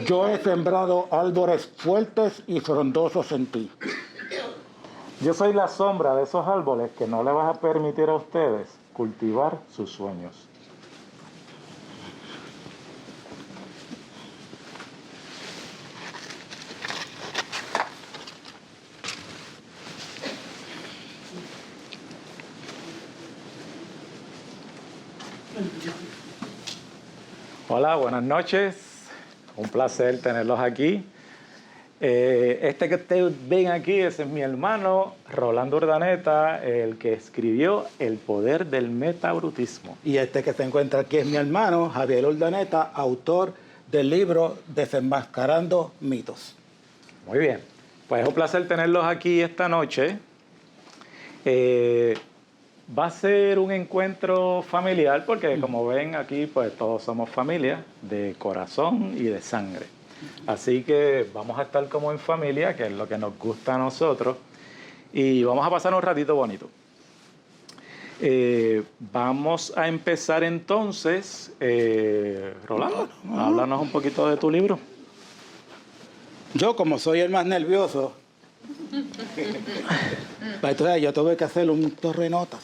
Yo he sembrado árboles fuertes y frondosos en ti. Yo soy la sombra de esos árboles que no le vas a permitir a ustedes cultivar sus sueños. Hola, buenas noches. Un placer tenerlos aquí. Este que ustedes ven aquí, ese es mi hermano Rolando Urdaneta, el que escribió El poder del metabrutismo. Y este que se encuentra aquí es mi hermano Javier Urdaneta, autor del libro Desenmascarando mitos. Muy bien, pues es un placer tenerlos aquí esta noche. Va a ser un encuentro familiar porque como ven aquí pues todos somos familia de corazón y de sangre. Así que vamos a estar como en familia, que es lo que nos gusta a nosotros, y vamos a pasar un ratito bonito. Vamos a empezar entonces. Rolando, háblanos un poquito de tu libro. Yo, como soy el más nervioso, entonces yo tuve que hacer un torre de notas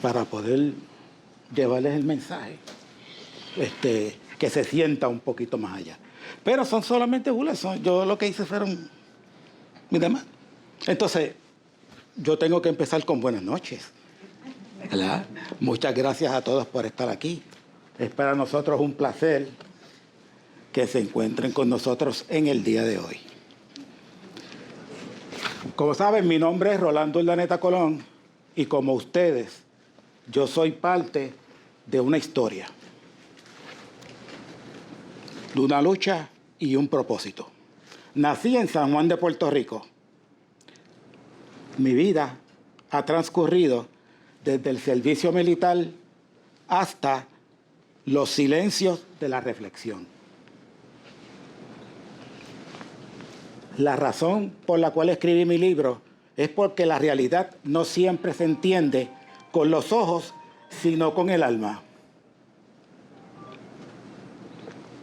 para poder llevarles el mensaje, que se sienta un poquito más allá. Pero son solamente bullets, yo lo que hice fueron mis demás. Entonces, yo tengo que empezar con buenas noches, ¿verdad? Muchas gracias a todos por estar aquí. Es para nosotros un placer que se encuentren con nosotros en el día de hoy. Como saben, mi nombre es Rolando Urdaneta Colón y como ustedes, yo soy parte de una historia, de una lucha y un propósito. Nací en San Juan de Puerto Rico. Mi vida ha transcurrido desde el servicio militar hasta los silencios de la reflexión. La razón por la cual escribí mi libro es porque la realidad no siempre se entiende con los ojos, sino con el alma.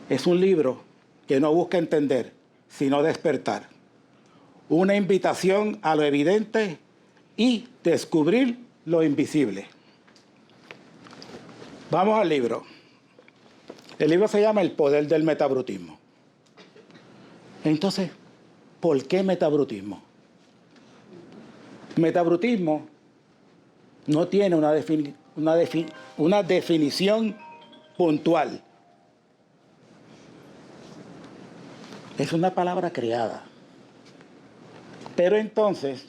Es un libro que no busca entender, sino despertar. Una invitación a lo evidente y descubrir lo invisible. Vamos al libro. El libro se llama El poder del metabrutismo. Entonces, ¿por qué metabrutismo? Metabrutismo no tiene una definición puntual. Es una palabra creada. Pero entonces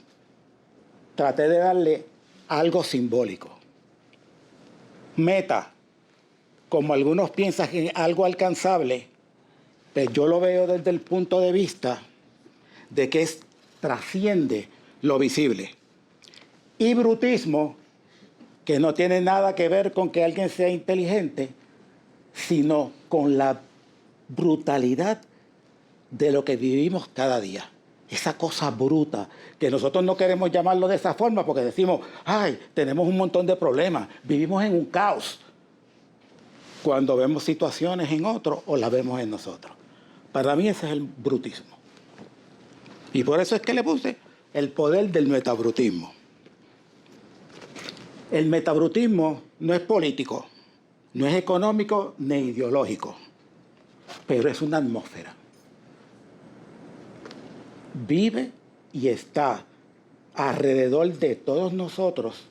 traté de darle algo simbólico. Meta, como algunos piensan que es algo alcanzable, pues yo lo veo desde el punto de vista de que trasciende lo visible. Y brutismo, que no tiene nada que ver con que alguien sea inteligente, sino con la brutalidad de lo que vivimos cada día. Esa cosa bruta, que nosotros no queremos llamarlo de esa forma porque decimos, ay, tenemos un montón de problemas, vivimos en un caos. Cuando vemos situaciones en otros o las vemos en nosotros. Para mí ese es el brutismo. Y por eso es que le puse el poder del metabrutismo. El metabrutismo no es político, no es económico ni ideológico, pero es una atmósfera. Vive y está alrededor de todos nosotros.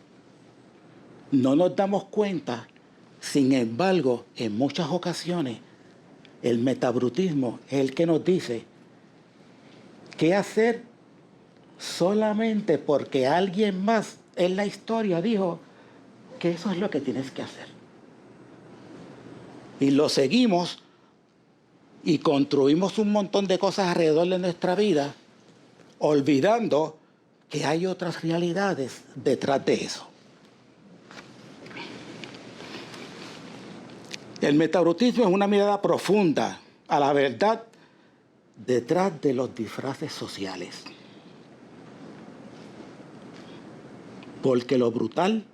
No nos damos cuenta, sin embargo, en muchas ocasiones, el metabrutismo es el que nos dice qué hacer solamente porque alguien más en la historia dijo que eso es lo que tienes que hacer. Y lo seguimos y construimos un montón de cosas alrededor de nuestra vida, olvidando que hay otras realidades detrás de eso. El metabrutismo es una mirada profunda a la verdad detrás de los disfraces sociales. Porque lo brutal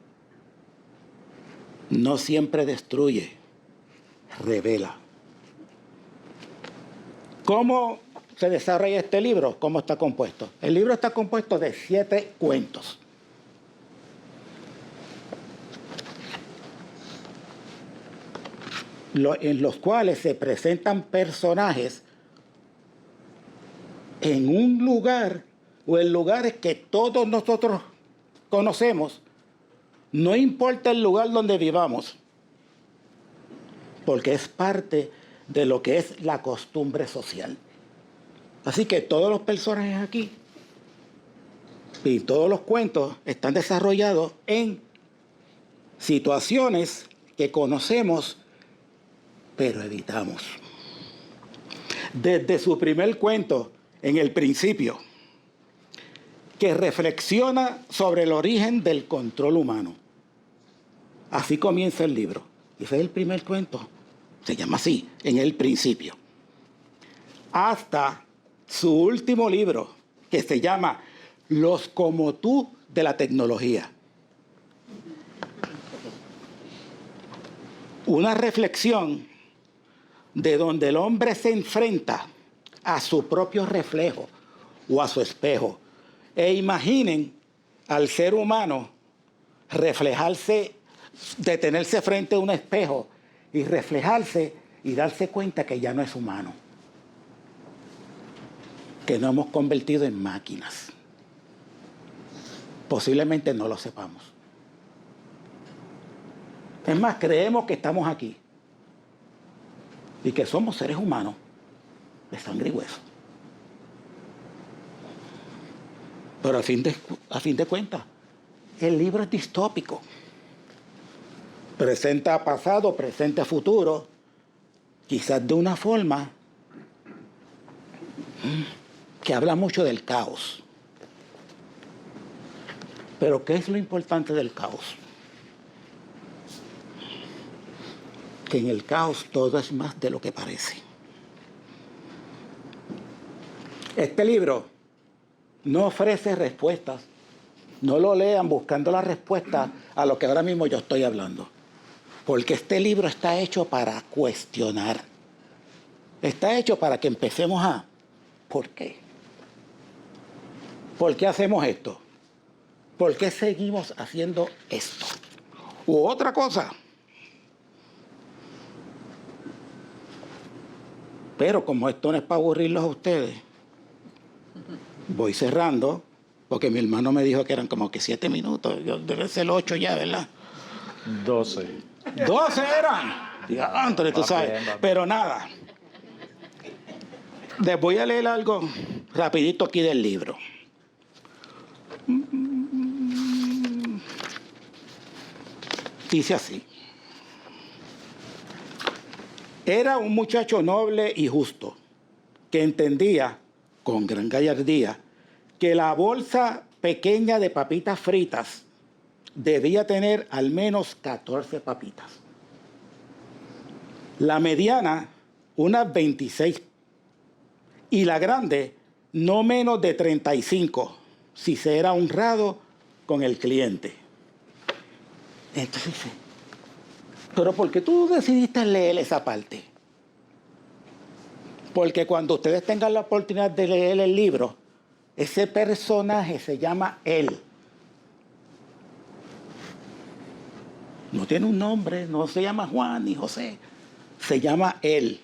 no siempre destruye, revela. ¿Cómo se desarrolla este libro? ¿Cómo está compuesto? El libro está compuesto de 7 cuentos. En los cuales se presentan personajes en un lugar o en lugares que todos nosotros conocemos, no importa el lugar donde vivamos, porque es parte de lo que es la costumbre social. Así que todos los personajes aquí y todos los cuentos están desarrollados en situaciones que conocemos, pero evitamos. Desde su primer cuento, en el principio, que reflexiona sobre el origen del control humano. Así comienza el libro. Ese es el primer cuento. Se llama así, en el principio. Hasta su último libro, que se llama Los como tú de la tecnología. Una reflexión de donde el hombre se enfrenta a su propio reflejo o a su espejo. E imaginen al ser humano reflejarse, detenerse frente a un espejo y reflejarse y darse cuenta que ya no es humano, que nos hemos convertido en máquinas. Posiblemente no lo sepamos. Es más, creemos que estamos aquí y que somos seres humanos de sangre y hueso. Pero a fin de cuentas, el libro es distópico. Presenta pasado, presente, futuro, quizás de una forma que habla mucho del caos. Pero ¿qué es lo importante del caos? Que en el caos todo es más de lo que parece. Este libro no ofrece respuestas. No lo lean buscando la respuesta a lo que ahora mismo yo estoy hablando. Porque este libro está hecho para cuestionar. Está hecho para que empecemos a ¿por qué? ¿Por qué hacemos esto? ¿Por qué seguimos haciendo esto? U otra cosa. Pero como esto no es para aburrirlos a ustedes, voy cerrando, porque mi hermano me dijo que eran como que 7 minutos. Debe ser 8 ya, ¿verdad? 12. 12 eran. Diga, Anthony, tú sabes. Pero nada. Les voy a leer algo rapidito aquí del libro. Dice así. Era un muchacho noble y justo, que entendía, con gran gallardía, que la bolsa pequeña de papitas fritas debía tener al menos 14 papitas. La mediana, unas 26, y la grande, no menos de 35, si se era honrado con el cliente. Entonces, ¿pero por qué tú decidiste leer esa parte? Porque cuando ustedes tengan la oportunidad de leer el libro, ese personaje se llama él. No tiene un nombre, no se llama Juan ni José, se llama él.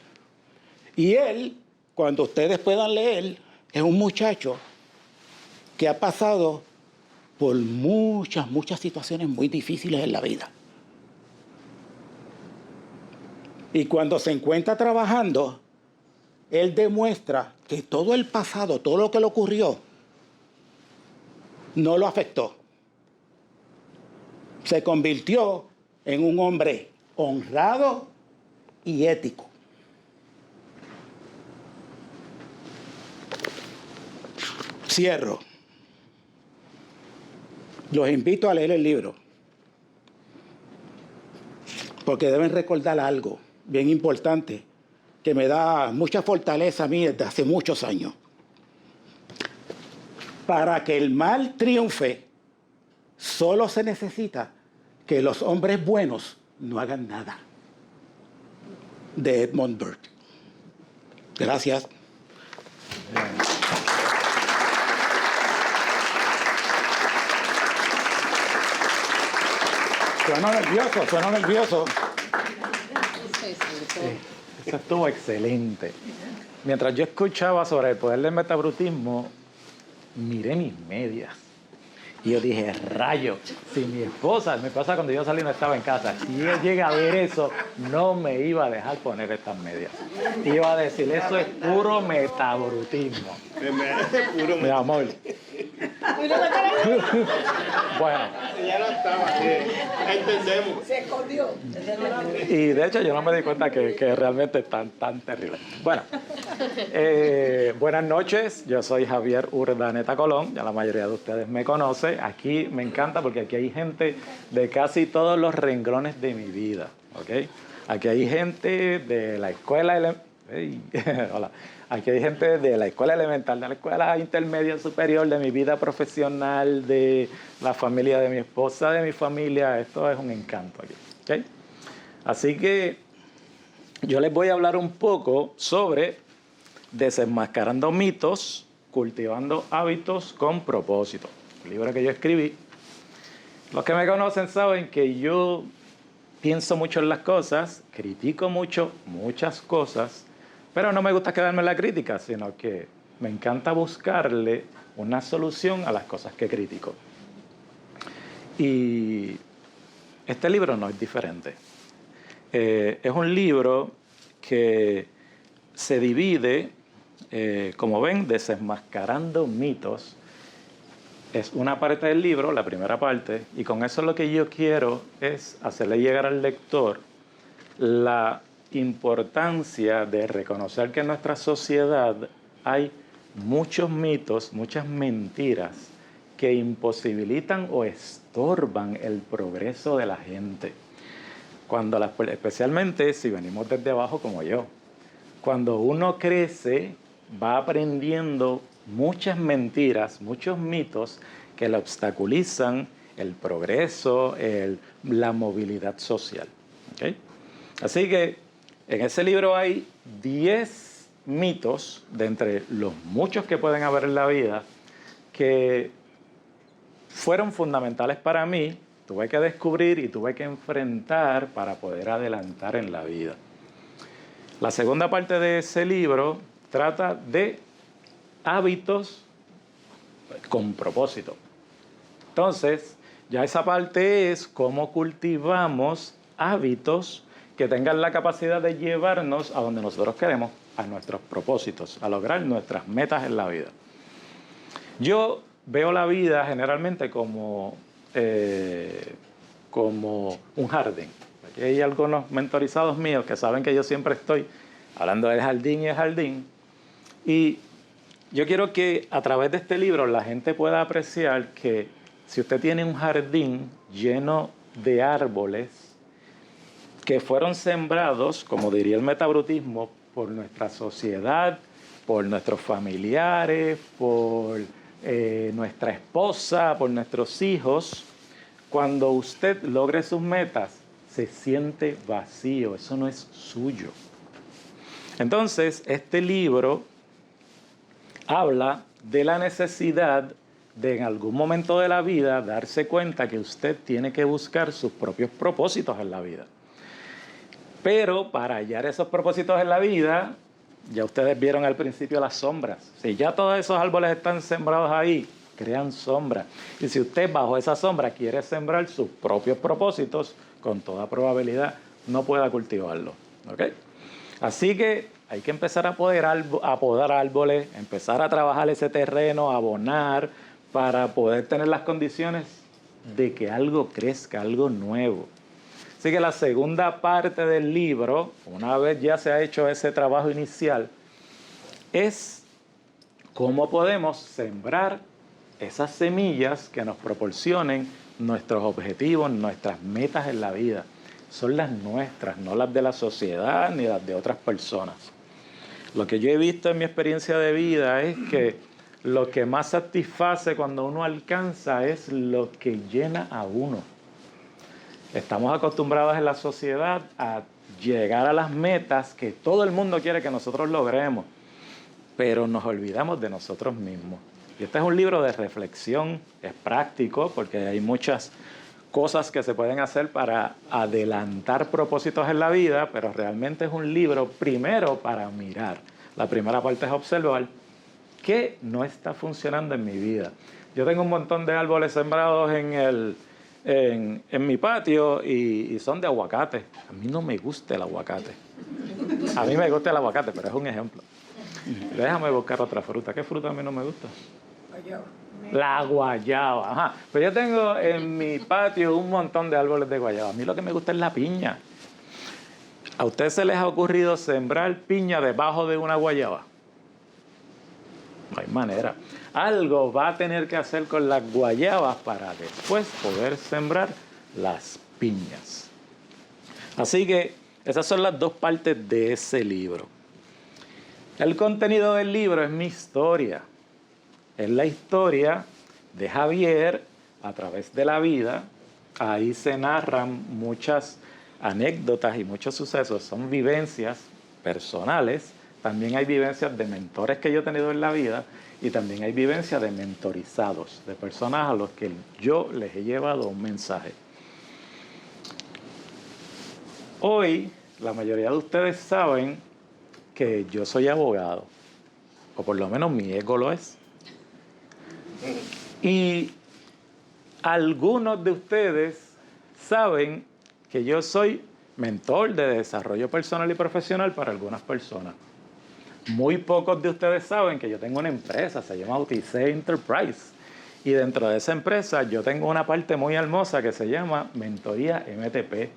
Y él, cuando ustedes puedan leer, es un muchacho que ha pasado por muchas situaciones muy difíciles en la vida. Y cuando se encuentra trabajando, él demuestra que todo el pasado, todo lo que le ocurrió, no lo afectó. Se convirtió en un hombre honrado y ético. Cierro. Los invito a leer el libro, porque deben recordar algo bien importante que me da mucha fortaleza a mí desde hace muchos años. Para que el mal triunfe, solo se necesita que los hombres buenos no hagan nada. De Edmund Burke. Gracias. Suena nervioso. Eso estuvo excelente. Mientras yo escuchaba sobre el poder del metabrutismo, miré mis medias. Y yo dije, rayo, si mi esposa cuando yo salí no estaba en casa, si ella llega a ver eso, no me iba a dejar poner estas medias. Iba a decir, eso es puro metabrutismo. Mi amor. Bueno. Ya no estaba, entendemos. Se escondió. Y de hecho yo no me di cuenta que realmente es tan terrible. Bueno, buenas noches, yo soy Javier Urdaneta Colón, ya la mayoría de ustedes me conoce. Aquí me encanta porque aquí hay gente de casi todos los renglones de mi vida, ¿ok? Aquí hay gente de la escuela hola. Aquí hay gente de la escuela elemental, de la escuela intermedia superior, de mi vida profesional, de la familia de mi esposa, de mi familia. Esto es un encanto aquí, ¿ok? Así que yo les voy a hablar un poco sobre desenmascarando mitos, cultivando hábitos con propósito. El libro que yo escribí. Los que me conocen saben que yo pienso mucho en las cosas, critico muchas cosas, pero no me gusta quedarme en la crítica, sino que me encanta buscarle una solución a las cosas que critico. Y este libro no es diferente. Es un libro que se divide, como ven, desenmascarando mitos. Es una parte del libro, la primera parte, y con eso lo que yo quiero es hacerle llegar al lector la importancia de reconocer que en nuestra sociedad hay muchos mitos, muchas mentiras que imposibilitan o estorban el progreso de la gente. Especialmente si venimos desde abajo como yo. Cuando uno crece, va aprendiendo muchas mentiras, muchos mitos que le obstaculizan el progreso, la movilidad social. ¿Okay? Así que en ese libro hay 10 mitos, de entre los muchos que pueden haber en la vida, que fueron fundamentales para mí, tuve que descubrir y tuve que enfrentar para poder adelantar en la vida. La segunda parte de ese libro trata de hábitos con propósito. Entonces, ya esa parte es cómo cultivamos hábitos que tengan la capacidad de llevarnos a donde nosotros queremos, a nuestros propósitos, a lograr nuestras metas en la vida. Yo veo la vida generalmente como un jardín. Aquí hay algunos mentorizados míos que saben que yo siempre estoy hablando del jardín y el jardín. Y yo quiero que a través de este libro la gente pueda apreciar que si usted tiene un jardín lleno de árboles que fueron sembrados, como diría el metabrutismo, por nuestra sociedad, por nuestros familiares, por nuestra esposa, por nuestros hijos, cuando usted logre sus metas, se siente vacío, eso no es suyo. Entonces, este libro habla de la necesidad de en algún momento de la vida darse cuenta que usted tiene que buscar sus propios propósitos en la vida. Pero para hallar esos propósitos en la vida, ya ustedes vieron al principio las sombras. Si ya todos esos árboles están sembrados ahí, crean sombra. Y si usted bajo esa sombra quiere sembrar sus propios propósitos, con toda probabilidad no pueda cultivarlos. ¿Okay? Así que hay que empezar a podar árboles, empezar a trabajar ese terreno, abonar, para poder tener las condiciones de que algo crezca, algo nuevo. Así que la segunda parte del libro, una vez ya se ha hecho ese trabajo inicial, es cómo podemos sembrar esas semillas que nos proporcionen nuestros objetivos, nuestras metas en la vida. Son las nuestras, no las de la sociedad ni las de otras personas. Lo que yo he visto en mi experiencia de vida es que lo que más satisface cuando uno alcanza es lo que llena a uno. Estamos acostumbrados en la sociedad a llegar a las metas que todo el mundo quiere que nosotros logremos. pero nos olvidamos de nosotros mismos. Y este es un libro de reflexión, es práctico porque hay muchas cosas que se pueden hacer para adelantar propósitos en la vida, pero realmente es un libro primero para mirar. La primera parte es observar qué no está funcionando en mi vida. Yo tengo un montón de árboles sembrados en mi patio y son de aguacate. A mí no me gusta el aguacate. A mí me gusta el aguacate, pero es un ejemplo. Déjame buscar otra fruta. ¿Qué fruta a mí no me gusta? La guayaba. Ajá. Pero yo tengo en mi patio un montón de árboles de guayaba. A mí lo que me gusta es la piña. ¿A ustedes se les ha ocurrido sembrar piña debajo de una guayaba? No hay manera. Algo va a tener que hacer con las guayabas para después poder sembrar las piñas. Así que esas son las dos partes de ese libro. El contenido del libro es mi historia. Es la historia de Javier a través de la vida. Ahí se narran muchas anécdotas y muchos sucesos. Son vivencias personales. También hay vivencias de mentores que yo he tenido en la vida y también hay vivencias de mentorizados, de personas a los que yo les he llevado un mensaje. Hoy, la mayoría de ustedes saben que yo soy abogado, o por lo menos mi ego lo es. Y algunos de ustedes saben que yo soy mentor de desarrollo personal y profesional para algunas personas. Muy pocos de ustedes saben que yo tengo una empresa, se llama Odyssey Enterprise. Y dentro de esa empresa yo tengo una parte muy hermosa que se llama Mentoría MTP.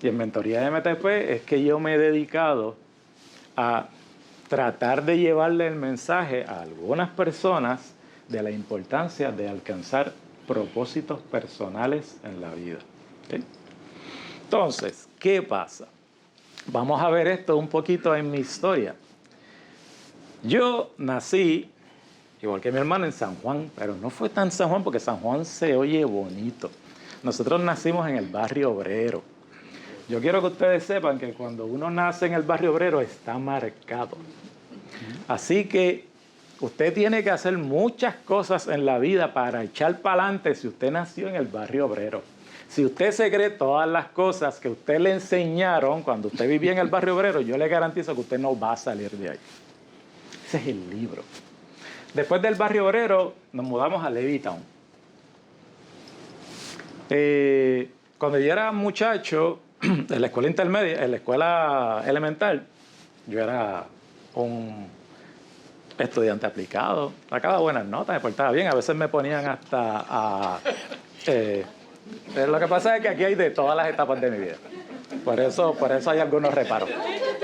Y en Mentoría MTP es que yo me he dedicado a tratar de llevarle el mensaje a algunas personas de la importancia de alcanzar propósitos personales en la vida. ¿Sí? Entonces, ¿qué pasa? Vamos a ver esto un poquito en mi historia. Yo nací, igual que mi hermano, en San Juan, pero no fue tan San Juan porque San Juan se oye bonito. Nosotros nacimos en el barrio obrero. Yo quiero que ustedes sepan que cuando uno nace en el barrio obrero está marcado. Así que usted tiene que hacer muchas cosas en la vida para echar para adelante si usted nació en el barrio obrero. Si usted se cree todas las cosas que usted le enseñaron cuando usted vivía en el barrio obrero, yo le garantizo que usted no va a salir de ahí. Ese es el libro. Después del barrio obrero nos mudamos a Levittown. Cuando yo era muchacho, en la escuela intermedia, en la escuela elemental, yo era un estudiante aplicado, sacaba buenas notas, me portaba bien, a veces me ponían hasta a... lo que pasa es que aquí hay de todas las etapas de mi vida. Por eso hay algunos reparos.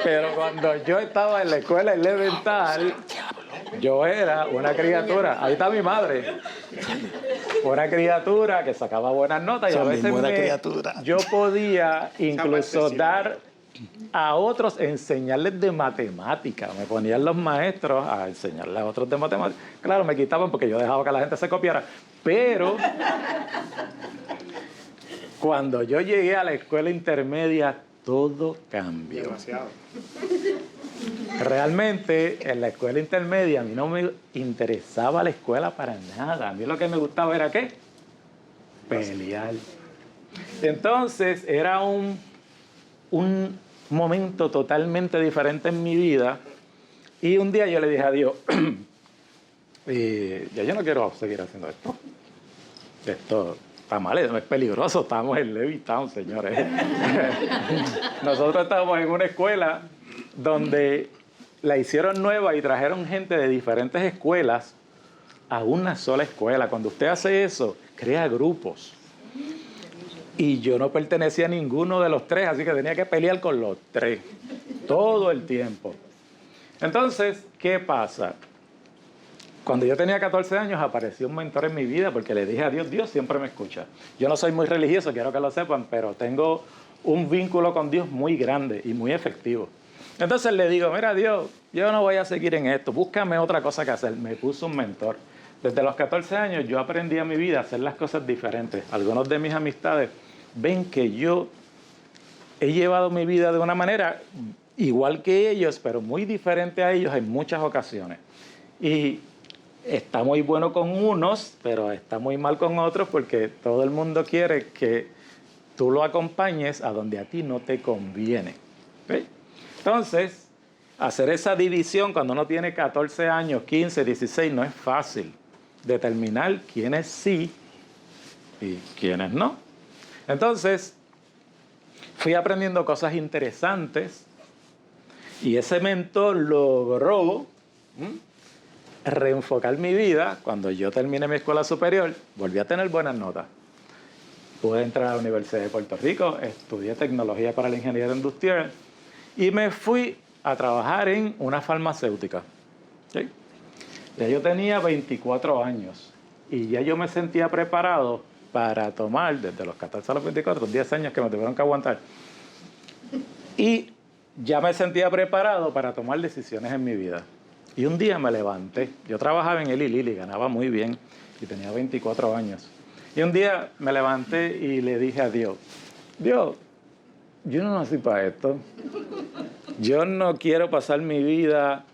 Pero cuando yo estaba en la escuela elemental, yo era una criatura. Ahí está mi madre. Una criatura que sacaba buenas notas y a veces yo podía incluso dar a otros, enseñarles de matemáticas. Me ponían los maestros a enseñarles a otros de matemáticas. Claro, me quitaban porque yo dejaba que la gente se copiara. Pero cuando yo llegué a la escuela intermedia, todo cambió. Demasiado. Realmente, en la escuela intermedia, a mí no me interesaba la escuela para nada. A mí lo que me gustaba era, ¿qué? Pelear. Entonces, era un momento totalmente diferente en mi vida. Y un día yo le dije a Dios, ya yo no quiero seguir haciendo esto. Esto está mal, es peligroso, estamos en Levittown, señores. Nosotros estábamos en una escuela donde la hicieron nueva y trajeron gente de diferentes escuelas a una sola escuela. Cuando usted hace eso, crea grupos. Y yo no pertenecía a ninguno de los tres, así que tenía que pelear con los tres todo el tiempo. Entonces, ¿qué pasa? Cuando yo tenía 14 años apareció un mentor en mi vida porque le dije a Dios, Dios siempre me escucha. Yo no soy muy religioso, quiero que lo sepan, pero tengo un vínculo con Dios muy grande y muy efectivo. Entonces le digo, mira Dios, yo no voy a seguir en esto, búscame otra cosa que hacer. Me puso un mentor. Desde los 14 años yo aprendí en mi vida a hacer las cosas diferentes. Algunos de mis amistades ven que yo he llevado mi vida de una manera igual que ellos, pero muy diferente a ellos en muchas ocasiones. Y está muy bueno con unos, pero está muy mal con otros porque todo el mundo quiere que tú lo acompañes a donde a ti no te conviene. ¿Okay? Entonces, hacer esa división cuando uno tiene 14 años, 15, 16, no es fácil. Determinar quiénes sí y quiénes no. Entonces, fui aprendiendo cosas interesantes y ese mentor logró reenfocar mi vida. Cuando yo terminé mi escuela superior, volví a tener buenas notas. Pude entrar a la Universidad de Puerto Rico, estudié tecnología para la ingeniería industrial y me fui a trabajar en una farmacéutica. ¿Sí? Ya yo tenía 24 años y ya yo me sentía preparado para tomar, desde los 14 a los 24, 10 años que me tuvieron que aguantar. Y ya me sentía preparado para tomar decisiones en mi vida. Y un día me levanté. Yo trabajaba en Eli Lilly, ganaba muy bien y tenía 24 años. Y un día me levanté y le dije a Dios, Dios, yo no nací para esto. Yo no quiero pasar mi vida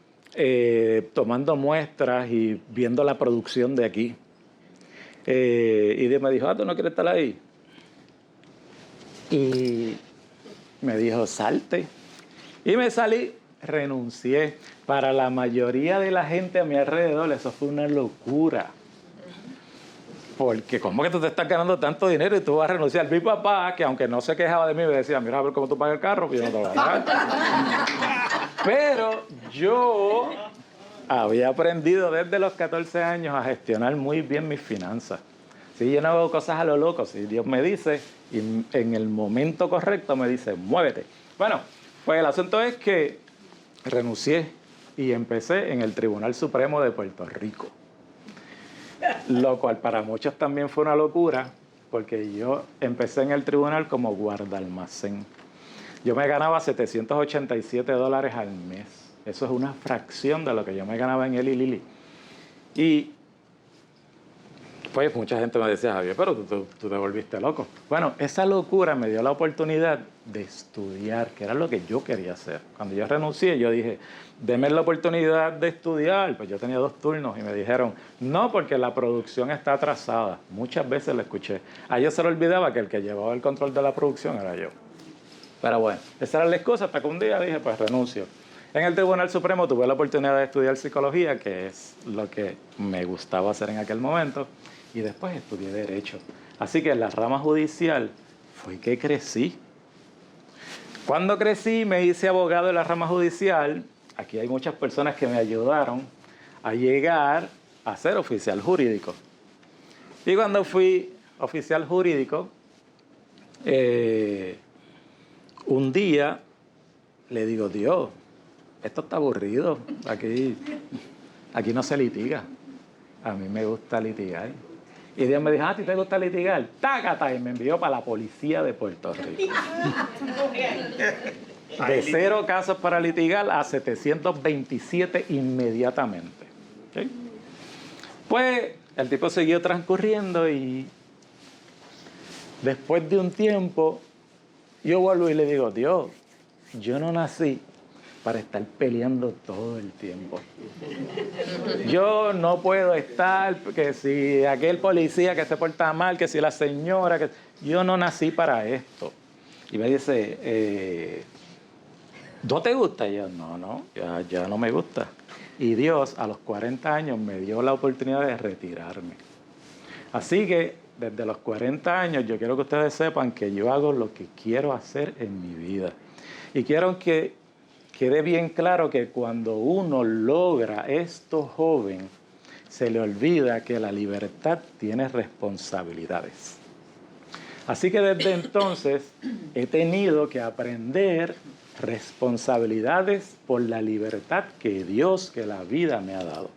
tomando muestras y viendo la producción de aquí. Y Dios me dijo, ¿tú no quieres estar ahí? Y me dijo, salte. Y me salí, renuncié. Para la mayoría de la gente a mi alrededor eso fue una locura. Porque ¿cómo que tú te estás ganando tanto dinero y tú vas a renunciar? Mi papá, que aunque no se quejaba de mí, me decía, mira a ver cómo tú pagas el carro, pues yo no te lo voy a pagar. Pero yo había aprendido desde los 14 años a gestionar muy bien mis finanzas. Sí, yo no hago cosas a lo loco. Si Dios me dice, y en el momento correcto me dice, muévete. Bueno, pues el asunto es que renuncié y empecé en el Tribunal Supremo de Puerto Rico. Lo cual para muchos también fue una locura, porque yo empecé en el tribunal como guardalmacén. Yo me ganaba $787 al mes. Eso es una fracción de lo que yo me ganaba en Eli Lilly. Y pues mucha gente me decía, Javier, pero tú te volviste loco. Bueno, esa locura me dio la oportunidad de estudiar, que era lo que yo quería hacer. Cuando yo renuncié, yo dije, deme la oportunidad de estudiar. Pues yo tenía 2 turnos y me dijeron, no, porque la producción está atrasada. Muchas veces lo escuché. A ellos se les olvidaba que el que llevaba el control de la producción era yo. Pero bueno, esa era la excusa hasta que un día dije, pues renuncio. En el Tribunal Supremo tuve la oportunidad de estudiar psicología, que es lo que me gustaba hacer en aquel momento. Y después estudié Derecho. Así que en la rama judicial fue que crecí. Cuando crecí me hice abogado en la rama judicial. Aquí hay muchas personas que me ayudaron a llegar a ser oficial jurídico. Y cuando fui oficial jurídico, un día le digo, Dios, esto está aburrido. Aquí no se litiga. A mí me gusta litigar. Y Dios me dijo, ¿a ti te gusta litigar? ¡Tácata! Y me envió para la policía de Puerto Rico. De 0 casos para litigar a 727 inmediatamente. ¿Okay? Pues el tipo siguió transcurriendo y después de un tiempo yo vuelvo y le digo, Dios, yo no nací para estar peleando todo el tiempo. Yo no puedo estar, que si aquel policía que se porta mal, que si la señora, que yo no nací para esto. Y me dice, ¿no te gusta? Y yo, no, ya no me gusta. Y Dios a los 40 años me dio la oportunidad de retirarme. Así que desde los 40 años yo quiero que ustedes sepan que yo hago lo que quiero hacer en mi vida. Y quiero que quede bien claro que cuando uno logra esto joven, se le olvida que la libertad tiene responsabilidades. Así que desde entonces he tenido que aprender responsabilidades por la libertad que Dios, que la vida me ha dado.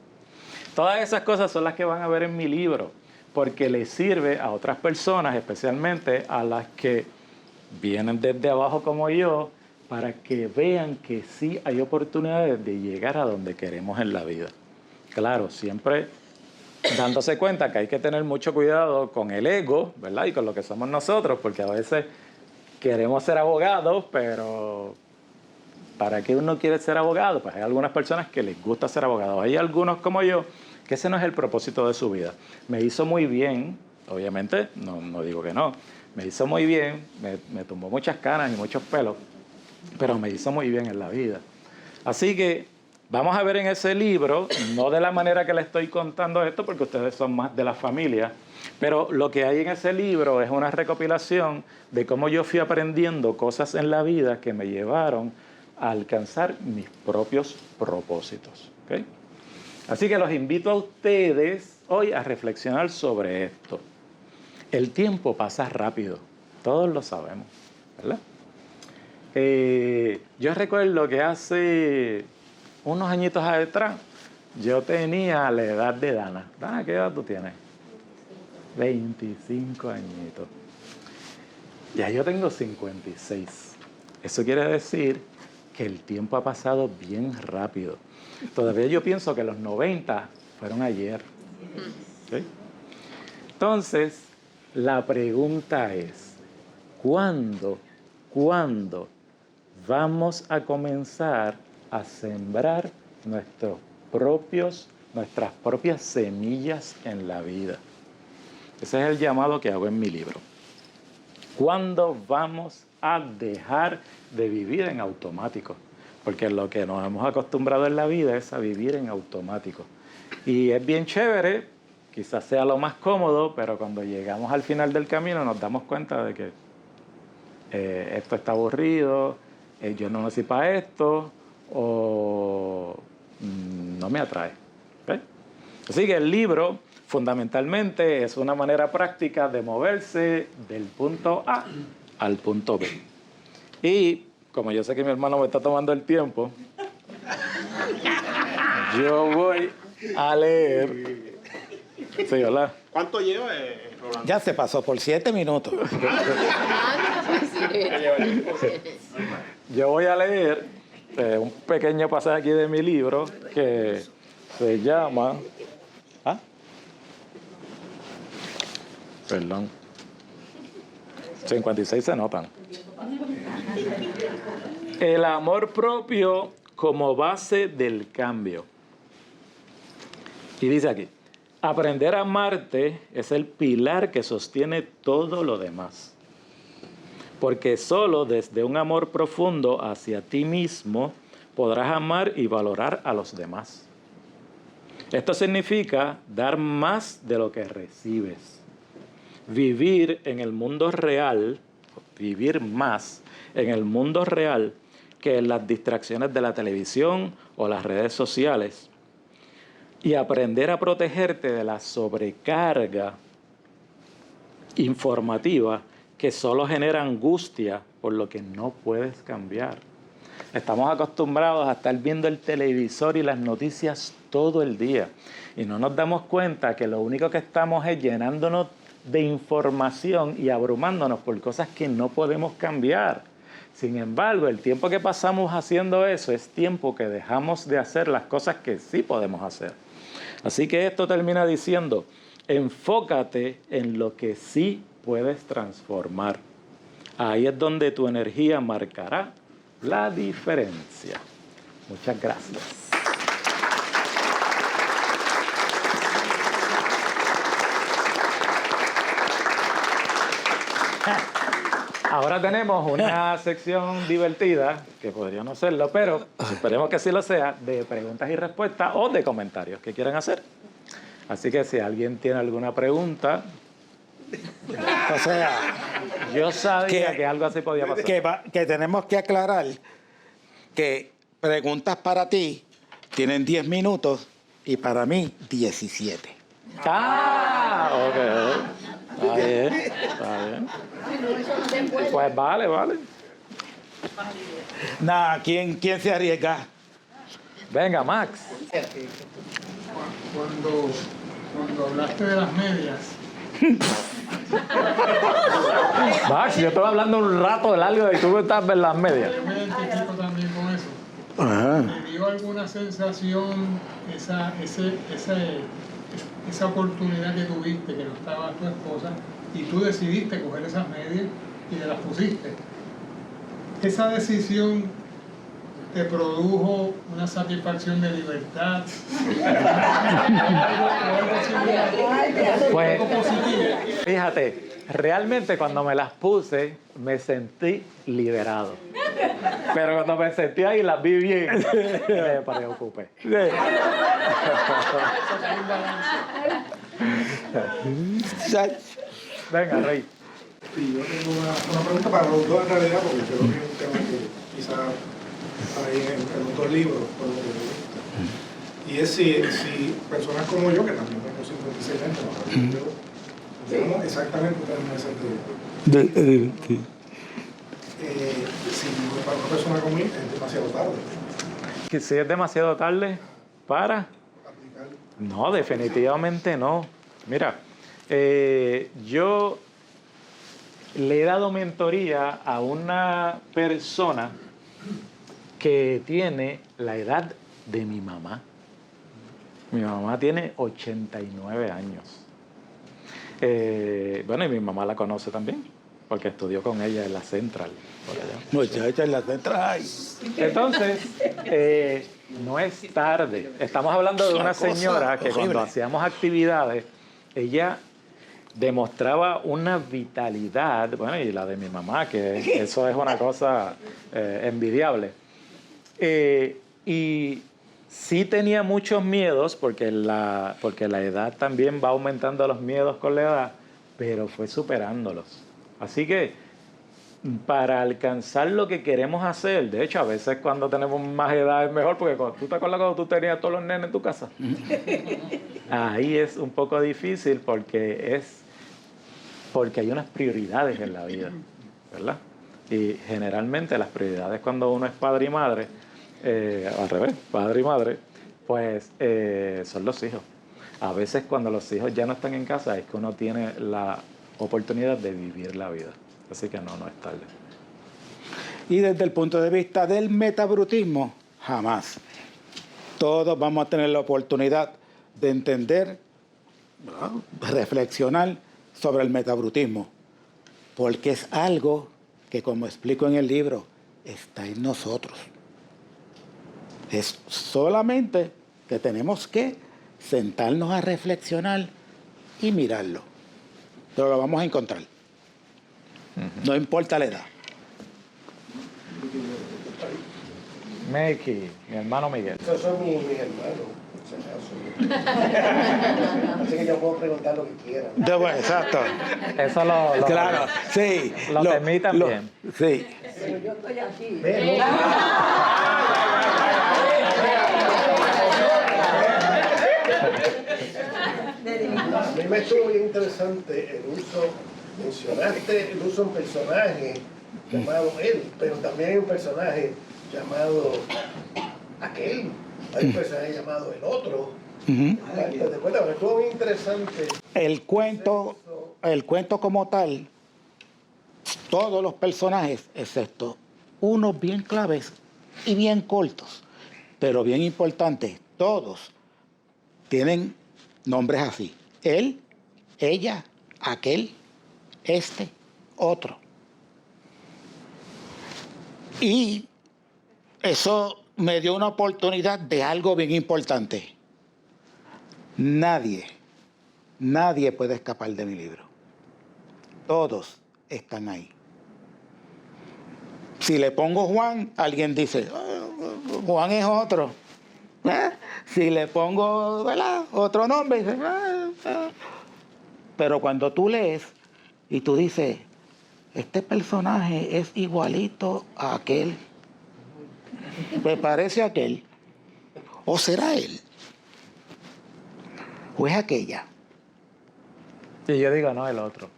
Todas esas cosas son las que van a ver en mi libro, porque le sirve a otras personas, especialmente a las que vienen desde abajo como yo, para que vean que sí hay oportunidades de llegar a donde queremos en la vida. Claro, siempre dándose cuenta que hay que tener mucho cuidado con el ego, ¿verdad? Y con lo que somos nosotros, porque a veces queremos ser abogados, pero ¿para qué uno quiere ser abogado? Pues hay algunas personas que les gusta ser abogado. Hay algunos como yo que ese no es el propósito de su vida. Me hizo muy bien, obviamente, no digo que no, me hizo muy bien, me tumbó muchas canas y muchos pelos, pero me hizo muy bien en la vida. Así que vamos a ver en ese libro, no de la manera que le estoy contando esto, porque ustedes son más de la familia, pero lo que hay en ese libro es una recopilación de cómo yo fui aprendiendo cosas en la vida que me llevaron a alcanzar mis propios propósitos. ¿Okay? Así que los invito a ustedes hoy a reflexionar sobre esto. El tiempo pasa rápido, todos lo sabemos, ¿verdad? Yo recuerdo que hace unos añitos atrás yo tenía la edad de Dana. Dana, ¿qué edad tú tienes? 25 añitos. Ya yo tengo 56. Eso quiere decir que el tiempo ha pasado bien rápido. Todavía yo pienso que los 90 fueron ayer. ¿Sí? Entonces, la pregunta es, ¿cuándo vamos a comenzar a sembrar nuestras propias semillas en la vida? Ese es el llamado que hago en mi libro. ¿Cuándo vamos a dejar de vivir en automático? Porque lo que nos hemos acostumbrado en la vida es a vivir en automático. Y es bien chévere, quizás sea lo más cómodo, pero cuando llegamos al final del camino nos damos cuenta de que esto está aburrido, yo no nací para esto, o no me atrae. ¿Okay? Así que el libro fundamentalmente es una manera práctica de moverse del punto A al punto B. Y como yo sé que mi hermano me está tomando el tiempo, yo voy a leer. Sí, hola. ¿Cuánto lleva, Rolando? Ya se pasó por 7 minutos. Yo voy a leer un pequeño pasaje aquí de mi libro que se llama... ¿Ah? Perdón. 56 se notan. El amor propio como base del cambio. Y dice aquí, aprender a amarte es el pilar que sostiene todo lo demás. Porque solo desde un amor profundo hacia ti mismo podrás amar y valorar a los demás. Esto significa dar más de lo que recibes. Vivir en el mundo real, vivir más en el mundo real que en las distracciones de la televisión o las redes sociales. Y aprender a protegerte de la sobrecarga informativa que solo genera angustia por lo que no puedes cambiar. Estamos acostumbrados a estar viendo el televisor y las noticias todo el día y no nos damos cuenta que lo único que estamos es llenándonos de información y abrumándonos por cosas que no podemos cambiar. Sin embargo, el tiempo que pasamos haciendo eso es tiempo que dejamos de hacer las cosas que sí podemos hacer. Así que esto termina diciendo, enfócate en lo que sí puedes transformar. Ahí es donde tu energía marcará la diferencia. Muchas gracias. Ahora tenemos una sección divertida, que podría no serlo, pero esperemos que sí lo sea, de preguntas y respuestas o de comentarios que quieran hacer. Así que si alguien tiene alguna pregunta... O sea, yo sabía que algo así podía pasar. que tenemos que aclarar que preguntas para ti tienen 10 minutos y para mí 17. Ah, ok. Está bien, está bien. Pues vale. Nada, ¿quién se arriesga? Venga, Max. Cuando hablaste de las medias, Max, yo estaba hablando un rato del algo y tú estás en las medias. yo me identifico también con eso. Ajá. ¿Te dio alguna sensación esa oportunidad que tuviste, que no estaba tu esposa, y tú decidiste coger esas medias y te las pusiste? Esa decisión te produjo una satisfacción de libertad. Pues, Algo positivo. fíjate, realmente cuando me las puse me sentí liberado. Pero cuando me sentí ahí las vi bien, me preocupé. Venga, Rey. Sí, yo tengo una pregunta para los dos en realidad, porque creo que es un tema que quizá está ahí en los dos libros, por lo que me gusta. Y es si personas como yo, que también tengo 56 años, digamos exactamente en ese sentido. Si para una persona como mí es demasiado tarde. Que si es demasiado tarde para... Aplicar. No, definitivamente no. Mira, yo le he dado mentoría a una persona que tiene la edad de mi mamá. Mi mamá tiene 89 años. Bueno, y mi mamá la conoce también, porque estudió con ella en la Central, por allá. Muchacha, en la central. Entonces, no es tarde. Estamos hablando de una señora que cuando hacíamos actividades, ella demostraba una vitalidad, bueno, y la de mi mamá, que eso es una cosa envidiable. Y sí tenía muchos miedos, porque la edad también va aumentando los miedos con la edad, pero fue superándolos. Así que para alcanzar lo que queremos hacer, de hecho, a veces cuando tenemos más edad es mejor, porque tú te acuerdas cuando tú tenías todos los nenes en tu casa. Ahí es un poco difícil porque hay unas prioridades en la vida, ¿verdad? Y generalmente las prioridades cuando uno es padre y madre, al revés, padre y madre, pues son los hijos. A veces cuando los hijos ya no están en casa es que uno tiene la oportunidad de vivir la vida. Así que no es tarde. Y desde el punto de vista del metabrutismo, jamás. Todos vamos a tener la oportunidad de entender, ¿no?, reflexionar sobre el metabrutismo, porque es algo que, como explico en el libro, está en nosotros. Es solamente que tenemos que sentarnos a reflexionar y mirarlo. Pero lo vamos a encontrar. No importa la edad. Meki, mi hermano Miguel. Esos son mis hermanos. Así que yo puedo preguntar lo que quieran. Bueno, exacto. Eso lo Claro, sí. Lo temí también. Sí. Pero yo estoy aquí. A mí me estuvo bien interesante el uso, mencionaste el uso de un personaje llamado él, pero también hay un personaje llamado aquel, hay un personaje llamado el otro. ¿Te acuerdas? Me estuvo bien interesante. El cuento como tal, todos los personajes, excepto unos bien claves y bien cortos, pero bien importantes, todos tienen nombres así. Él, ella, aquel, este, otro. Y eso me dio una oportunidad de algo bien importante. Nadie puede escapar de mi libro. Todos están ahí. Si le pongo Juan, alguien dice, "Oh, Juan es otro". Si le pongo, ¿verdad?, otro nombre, dice, pero cuando tú lees y tú dices, este personaje es igualito a aquel, me parece a aquel, o será él, o es aquella. Y yo digo, no, el otro.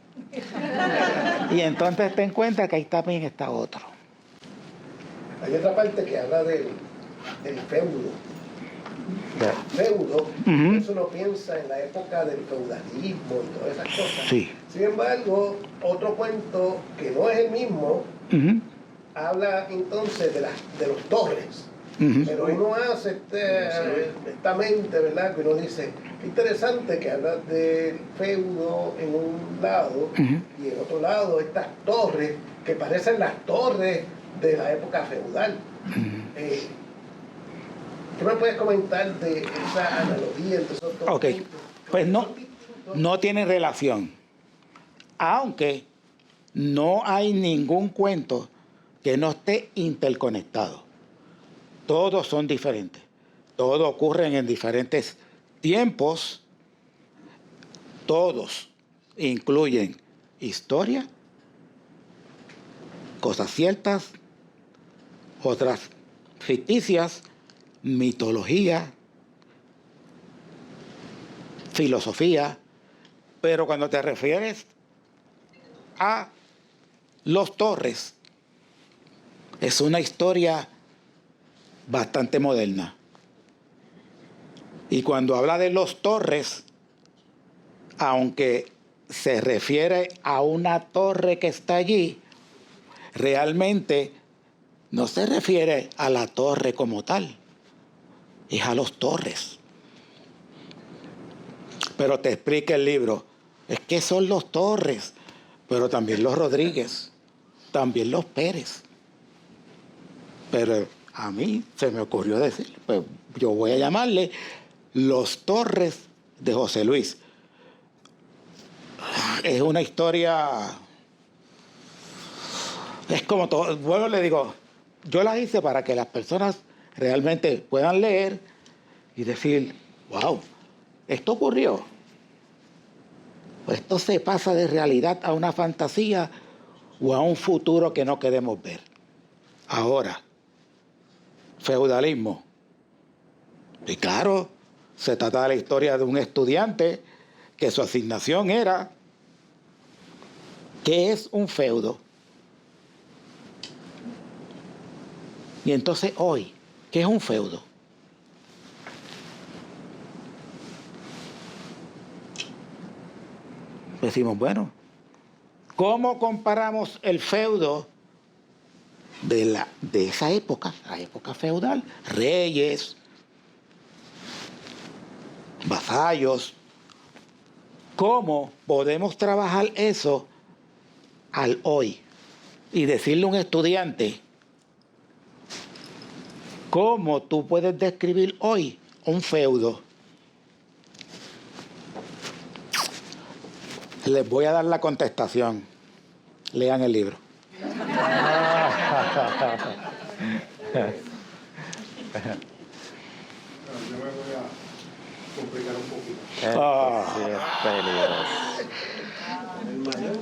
Y entonces ten en cuenta que ahí también está otro. Hay otra parte que habla del feudo. Feudo, eso uno piensa en la época del feudalismo y todas esas cosas. Sí. Sin embargo, otro cuento que no es el mismo, habla entonces de los torres. Pero uno hace esta mente, ¿verdad? Que uno dice, qué interesante que habla del feudo en un lado y en otro lado estas torres que parecen las torres de la época feudal. ¿Qué me puedes comentar de esa analogía entre esos dos Ok, cuentos? pues no tiene relación. Aunque no hay ningún cuento que no esté interconectado. Todos son diferentes. Todos ocurren en diferentes tiempos. Todos incluyen historia, cosas ciertas, otras ficticias, mitología, filosofía, pero cuando te refieres a Los Torres, es una historia bastante moderna. Y cuando habla de Los Torres, aunque se refiere a una torre que está allí, realmente no se refiere a la torre como tal, es a Los Torres. Pero te explica el libro, es que son los Torres, pero también los Rodríguez, también los Pérez. Pero a mí se me ocurrió decir, pues yo voy a llamarle Los Torres de José Luis. Es una historia, es como todo, bueno, le digo, yo las hice para que las personas realmente puedan leer y decir, wow, esto ocurrió. Esto se pasa de realidad a una fantasía o a un futuro que no queremos ver. Ahora, feudalismo. Y claro, se trata de la historia de un estudiante que su asignación era, ¿qué es un feudo? Y entonces hoy, ¿qué es un feudo? Decimos, bueno, ¿cómo comparamos el feudo de esa época, la época feudal? Reyes, vasallos. ¿Cómo podemos trabajar eso al hoy? Y decirle a un estudiante, ¿cómo tú puedes describir hoy un feudo? Les voy a dar la contestación. Lean el libro. Yo me voy a complicar un poquito. Sí, es peligroso.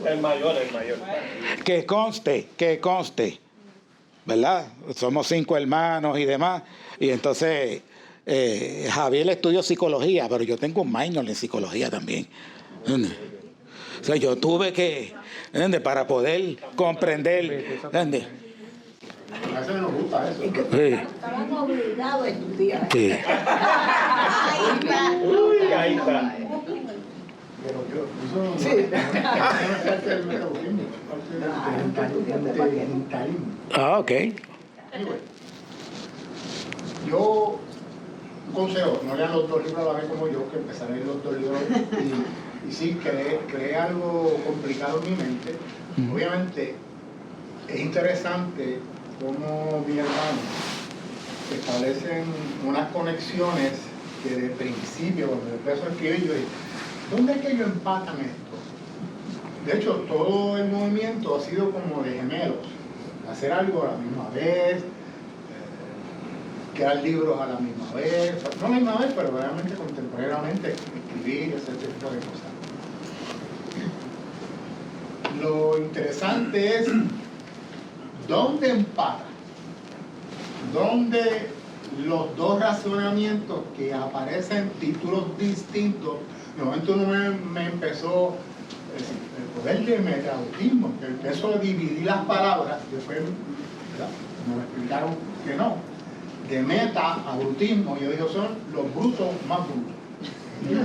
El mayor. Que conste, ¿verdad? Somos 5 hermanos y demás. Y entonces, Javier estudió psicología, pero yo tengo un minor en psicología también. O sea, yo tuve que, ¿entiendes? Para poder comprender, ¿entiendes? A veces nos gusta eso. Sí, Estaban obligados a estudiar. sí. Ahí está. Pero eso no es parte del metabolismo, es parte del mentalismo. Ah, ok. Anyway, yo, un consejo, no lean los 2 libros a la vez como yo, que empecé a leer los 2 libros y sí, creé algo complicado en mi mente. Obviamente, es interesante cómo mi hermano establecen unas conexiones que de principio, cuando empezó a escribir, yo dije, ¿dónde es que ellos empatan esto? De hecho, todo el movimiento ha sido como de gemelos, hacer algo a la misma vez, crear libros a la misma vez, no a la misma vez, pero realmente contemporáneamente escribir y hacer este tipo de cosas. Lo interesante es dónde empata, dónde los 2 razonamientos que aparecen en títulos distintos, de momento uno me empezó el poder del metaautismo, que empezó a dividir las palabras, después me explicaron que no, de meta a autismo, yo digo son los brutos más brutos. No,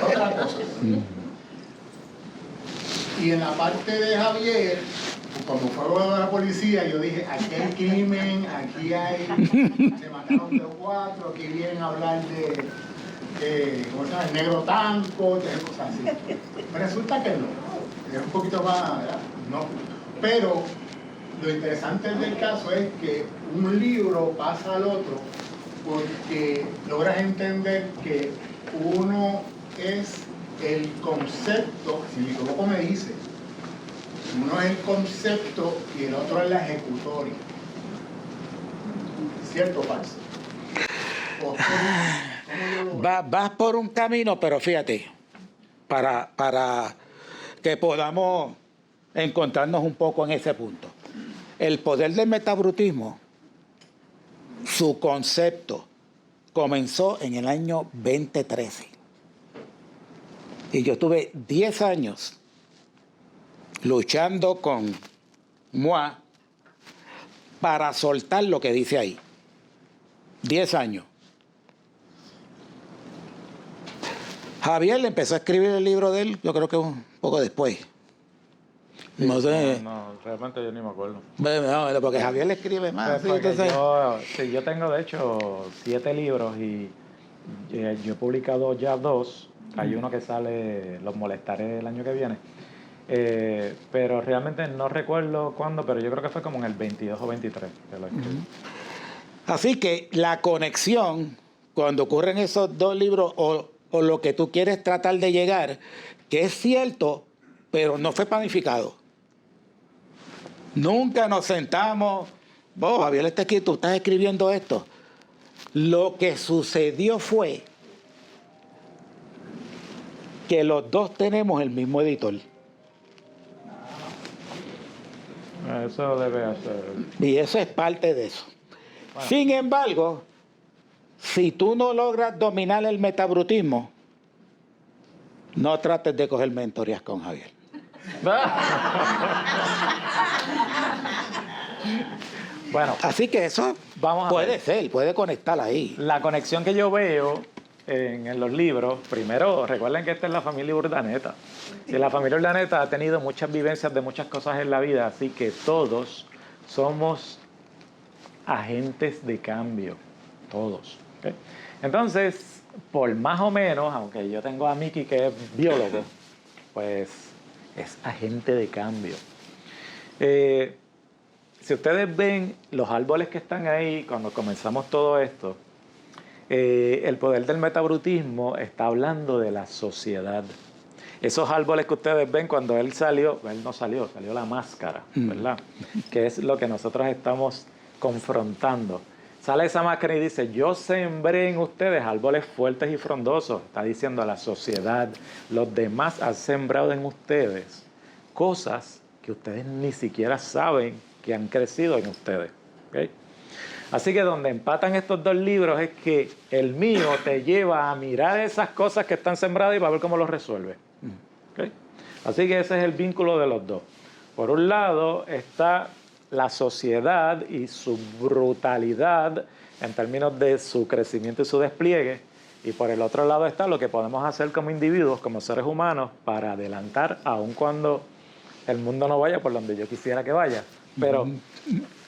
otra cosa. Y en la parte de Javier, como fue de la policía, yo dije, aquí hay crimen, aquí hay, se mataron 3 o 4, aquí vienen a hablar de ¿cómo se llama? El negro tanco, de cosas así. Resulta que no, es un poquito más, ¿verdad? No. Pero lo interesante del caso es que un libro pasa al otro porque logras entender que uno es el concepto, si mi grupo me dice, uno es el concepto y el otro es la ejecutoria. ¿Cierto o falso? Vas por un camino, pero fíjate, para que podamos encontrarnos un poco en ese punto. El poder del metabrutismo, su concepto, comenzó en el año 2013. Y yo estuve 10 años luchando con MOA para soltar lo que dice ahí. 10 años. Javier le empezó a escribir el libro de él, yo creo que un poco después. Sí, no sé. No, realmente yo ni me acuerdo. No, porque Javier le escribe más. Pues Sí, entonces, yo tengo de hecho 7 libros y yo he publicado ya 2. Hay uno que sale, los molestaré el año que viene. Pero realmente no recuerdo cuándo, pero yo creo que fue como en el 22 o 23 que lo escribí. Así que la conexión, cuando ocurren esos 2 libros, o lo que tú quieres tratar de llegar, que es cierto, pero no fue planificado. Nunca nos sentamos, vos, Javier está aquí, tú estás escribiendo esto. Lo que sucedió fue que los 2 tenemos el mismo editor. Eso debe hacer. Y eso es parte de eso. Bueno. Sin embargo, si tú no logras dominar el metabrutismo, no trates de coger mentorías con Javier. Bueno, así que eso puede ser, puede conectar ahí. La conexión que yo veo en los libros, primero, recuerden que esta es la familia Urdaneta. Y la familia Urdaneta ha tenido muchas vivencias de muchas cosas en la vida, así que todos somos agentes de cambio, todos. ¿Okay? Entonces, por más o menos, aunque yo tengo a Miki que es biólogo, pues es agente de cambio. Si ustedes ven los árboles que están ahí cuando comenzamos todo esto, el poder del metabrutismo está hablando de la sociedad. Esos árboles que ustedes ven cuando él no salió, salió la máscara, ¿verdad? Que es lo que nosotros estamos confrontando. Sale esa máscara y dice, yo sembré en ustedes árboles fuertes y frondosos. Está diciendo a la sociedad, los demás han sembrado en ustedes cosas que ustedes ni siquiera saben que han crecido en ustedes. ¿Okay? Así que donde empatan estos 2 libros es que el mío te lleva a mirar esas cosas que están sembradas y para ver cómo los resuelve. ¿Okay? Así que ese es el vínculo de los 2. Por un lado está la sociedad y su brutalidad en términos de su crecimiento y su despliegue, y por el otro lado está lo que podemos hacer como individuos, como seres humanos, para adelantar aun cuando el mundo no vaya por donde yo quisiera que vaya. Pero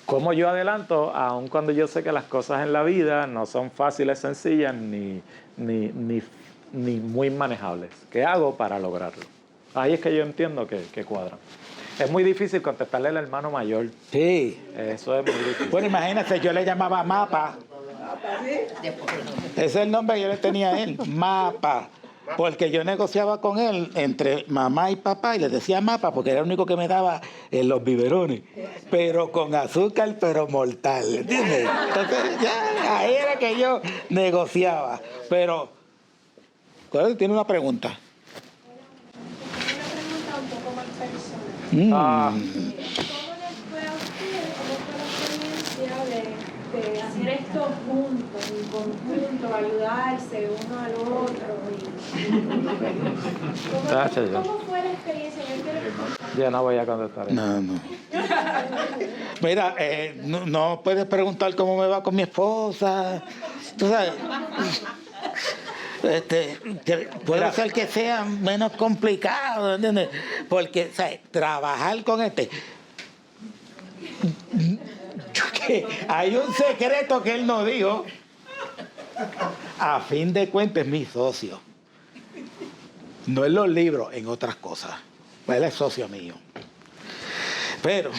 ¿cómo yo adelanto aun cuando yo sé que las cosas en la vida no son fáciles, sencillas ni muy manejables? ¿Qué hago para lograrlo? Ahí es que yo entiendo que cuadran. Es muy difícil contestarle al hermano mayor. Sí. Eso es muy difícil. Bueno, imagínate, yo le llamaba Mapa. Ese es el nombre que yo le tenía a él, Mapa. Porque yo negociaba con él entre mamá y papá y le decía Mapa porque era el único que me daba en los biberones. Pero con azúcar, pero mortal. ¿Entiendes? Entonces, ya ahí era que yo negociaba. Pero, tiene una pregunta. ¿Cómo les fue a ustedes? ¿Cómo fue la experiencia de hacer esto juntos, en conjunto, ayudarse uno al otro? ¿Cómo fue la experiencia? Ya no voy a contestar. No. Mira, no puedes preguntar cómo me va con mi esposa. Tú sabes. Puede ser que sea menos complicado, ¿entiendes? Porque, ¿sabes? Trabajar con hay un secreto que él no dijo. A fin de cuentas es mi socio. No en los libros, en otras cosas. Él es socio mío. Pero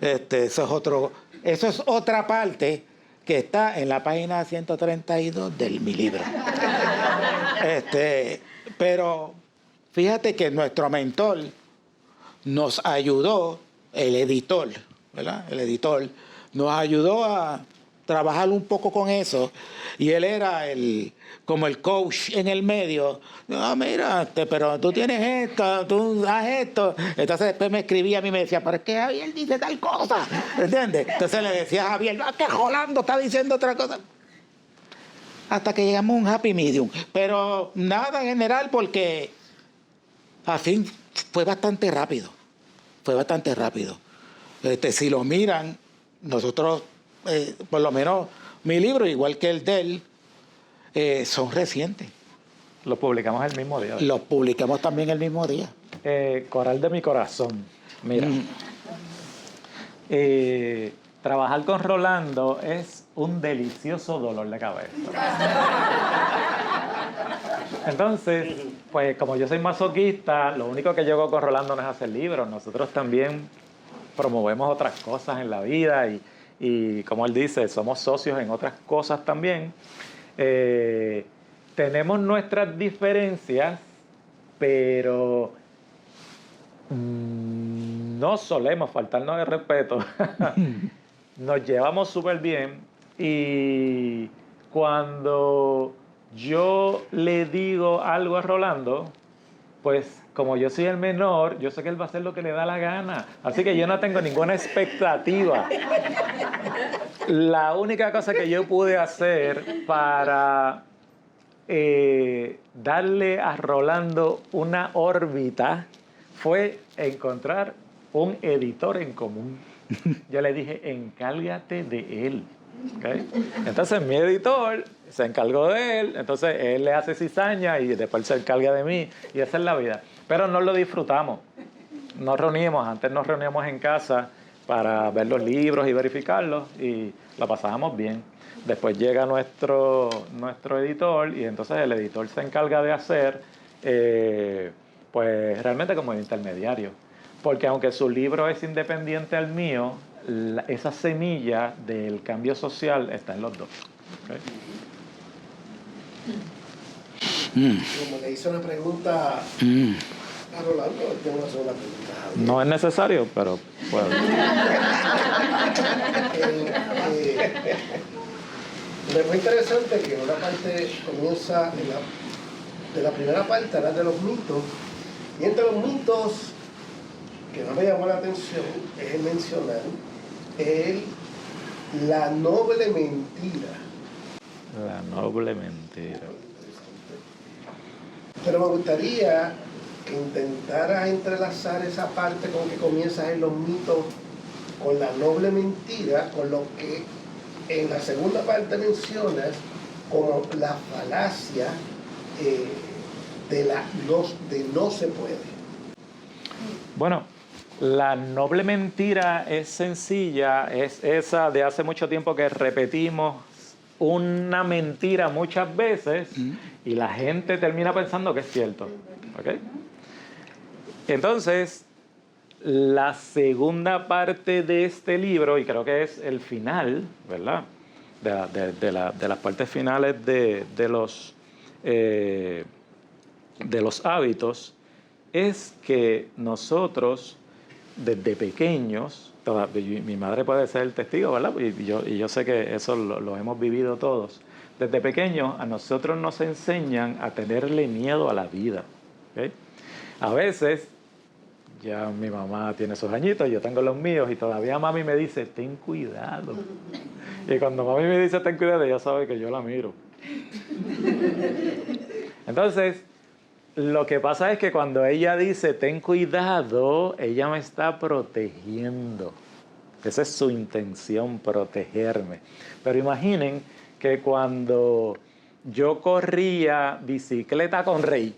Eso es otra parte que está en la página 132 de mi libro. Pero fíjate que nuestro mentor nos ayudó, el editor, ¿verdad? El editor nos ayudó a trabajar un poco con eso, y él era como el coach en el medio. Mira, pero tú tienes esto, tú haz esto. Entonces después me escribía a mí y me decía, pero es que Javier dice tal cosa, ¿entiendes? Entonces le decía a Javier, que Rolando está diciendo otra cosa. Hasta que llegamos a un happy medium. Pero nada en general, porque así fue bastante rápido. Fue bastante rápido. Si lo miran, nosotros, por lo menos mi libro, igual que el de él, son recientes. Lo publicamos el mismo día. Los publicamos también el mismo día. Coral de mi corazón. Mira. Trabajar con Rolando es un delicioso dolor de cabeza. Entonces, pues como yo soy masoquista, lo único que yo hago con Rolando no es hacer libros. Nosotros también promovemos otras cosas en la vida y como él dice, somos socios en otras cosas también. Tenemos nuestras diferencias, pero no solemos faltarnos de respeto. Nos llevamos súper bien, y cuando yo le digo algo a Rolando, pues como yo soy el menor, yo sé que él va a hacer lo que le da la gana. Así que yo no tengo ninguna expectativa. La única cosa que yo pude hacer para darle a Rolando una órbita fue encontrar un editor en común. Yo le dije, encárgate de él. ¿Okay? Entonces mi editor se encargó de él, entonces él le hace cizaña y después se encarga de mí, y esa es la vida. Pero no lo disfrutamos. Antes nos reuníamos en casa para ver los libros y verificarlos, y la pasábamos bien. Después llega nuestro editor, y entonces el editor se encarga de hacer, pues realmente como intermediario. Porque aunque su libro es independiente al mío, esa semilla del cambio social está en los dos. ¿Okay? Como le hice una pregunta a Rolando, tengo una sola pregunta. No es necesario, pero puedo. Me fue interesante que una parte comienza de la primera parte, hablar de los mitos, y entre los mitos que no me llamó la atención es el mencionar la noble mentira. La noble mentira. Pero me gustaría que intentaras entrelazar esa parte con que comienzas en los mitos con la noble mentira, con lo que en la segunda parte mencionas como la falacia de no se puede. Bueno, la noble mentira es sencilla, es esa de hace mucho tiempo que repetimos una mentira muchas veces y la gente termina pensando que es cierto. ¿Okay? Entonces, la segunda parte de este libro, y creo que es el final, ¿verdad? De las partes finales de los hábitos, es que nosotros, desde pequeños, mi madre puede ser el testigo, ¿verdad? Y yo sé que eso lo hemos vivido todos. Desde pequeños a nosotros nos enseñan a tenerle miedo a la vida. ¿Okay? A veces, ya mi mamá tiene sus añitos, yo tengo los míos, y todavía mami me dice, ten cuidado. Y cuando mami me dice ten cuidado, ella sabe que yo la miro. Entonces, lo que pasa es que cuando ella dice ten cuidado, ella me está protegiendo. Esa es su intención, protegerme. Pero imaginen que cuando yo corría bicicleta con Rey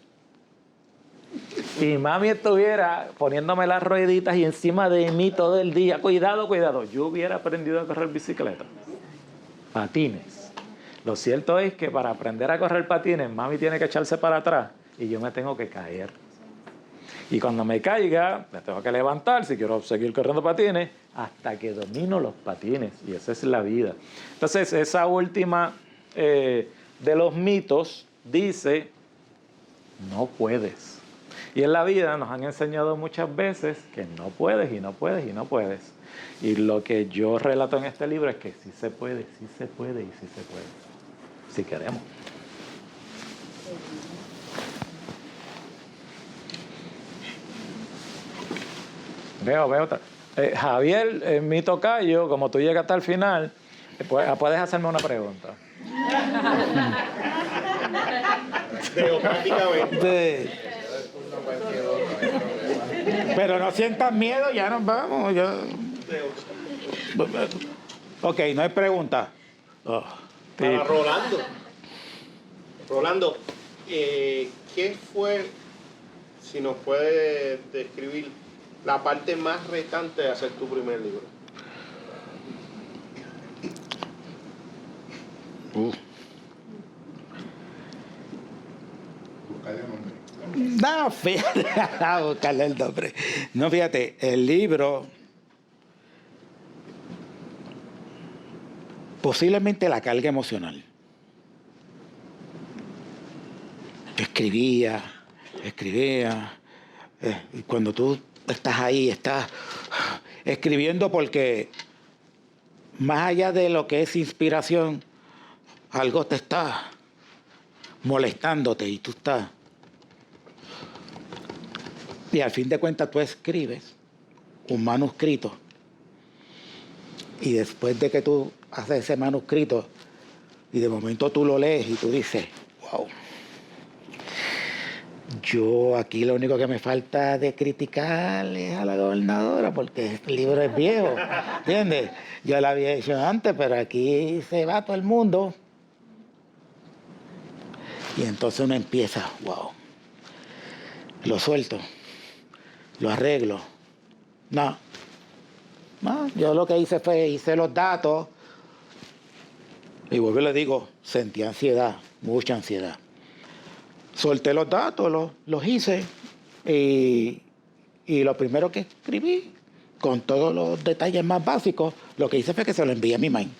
y mami estuviera poniéndome las rueditas y encima de mí todo el día, cuidado, cuidado, yo hubiera aprendido a correr bicicleta. Patines. Lo cierto es que para aprender a correr patines, mami tiene que echarse para atrás y yo me tengo que caer. Y cuando me caiga, me tengo que levantar si quiero seguir corriendo patines, hasta que domino los patines. Y esa es la vida. Entonces, esa última de los mitos dice, no puedes. Y en la vida nos han enseñado muchas veces que no puedes y no puedes y no puedes. Y lo que yo relato en este libro es que sí se puede y sí se puede, si queremos. Veo. Javier, mi tocayo, como tú llegaste al final, puedes hacerme una pregunta. Sí. Pero no sientan miedo, ya nos vamos. Ya. Ok, no hay pregunta. Oh. Para Rolando, ¿qué fue, si nos puede describir, la parte más retante de hacer tu primer libro? No, fíjate, a buscarle el nombre. No, fíjate, el libro, posiblemente la carga emocional. Yo escribía, y cuando tú estás ahí, estás escribiendo porque más allá de lo que es inspiración, algo te está molestándote y tú estás... Y al fin de cuentas tú escribes un manuscrito y después de que tú haces ese manuscrito y de momento tú lo lees y tú dices, wow, yo aquí lo único que me falta de criticar es a la gobernadora porque el libro es viejo, ¿entiendes? Yo lo había hecho antes, pero aquí se va todo el mundo. Y entonces uno empieza, wow, lo suelto. Lo arreglo. No, yo lo que hice los datos y vuelvo y le digo, sentí ansiedad, mucha ansiedad. Solté los datos, los hice y lo primero que escribí, con todos los detalles más básicos, lo que hice fue que se lo envié a mi maíz.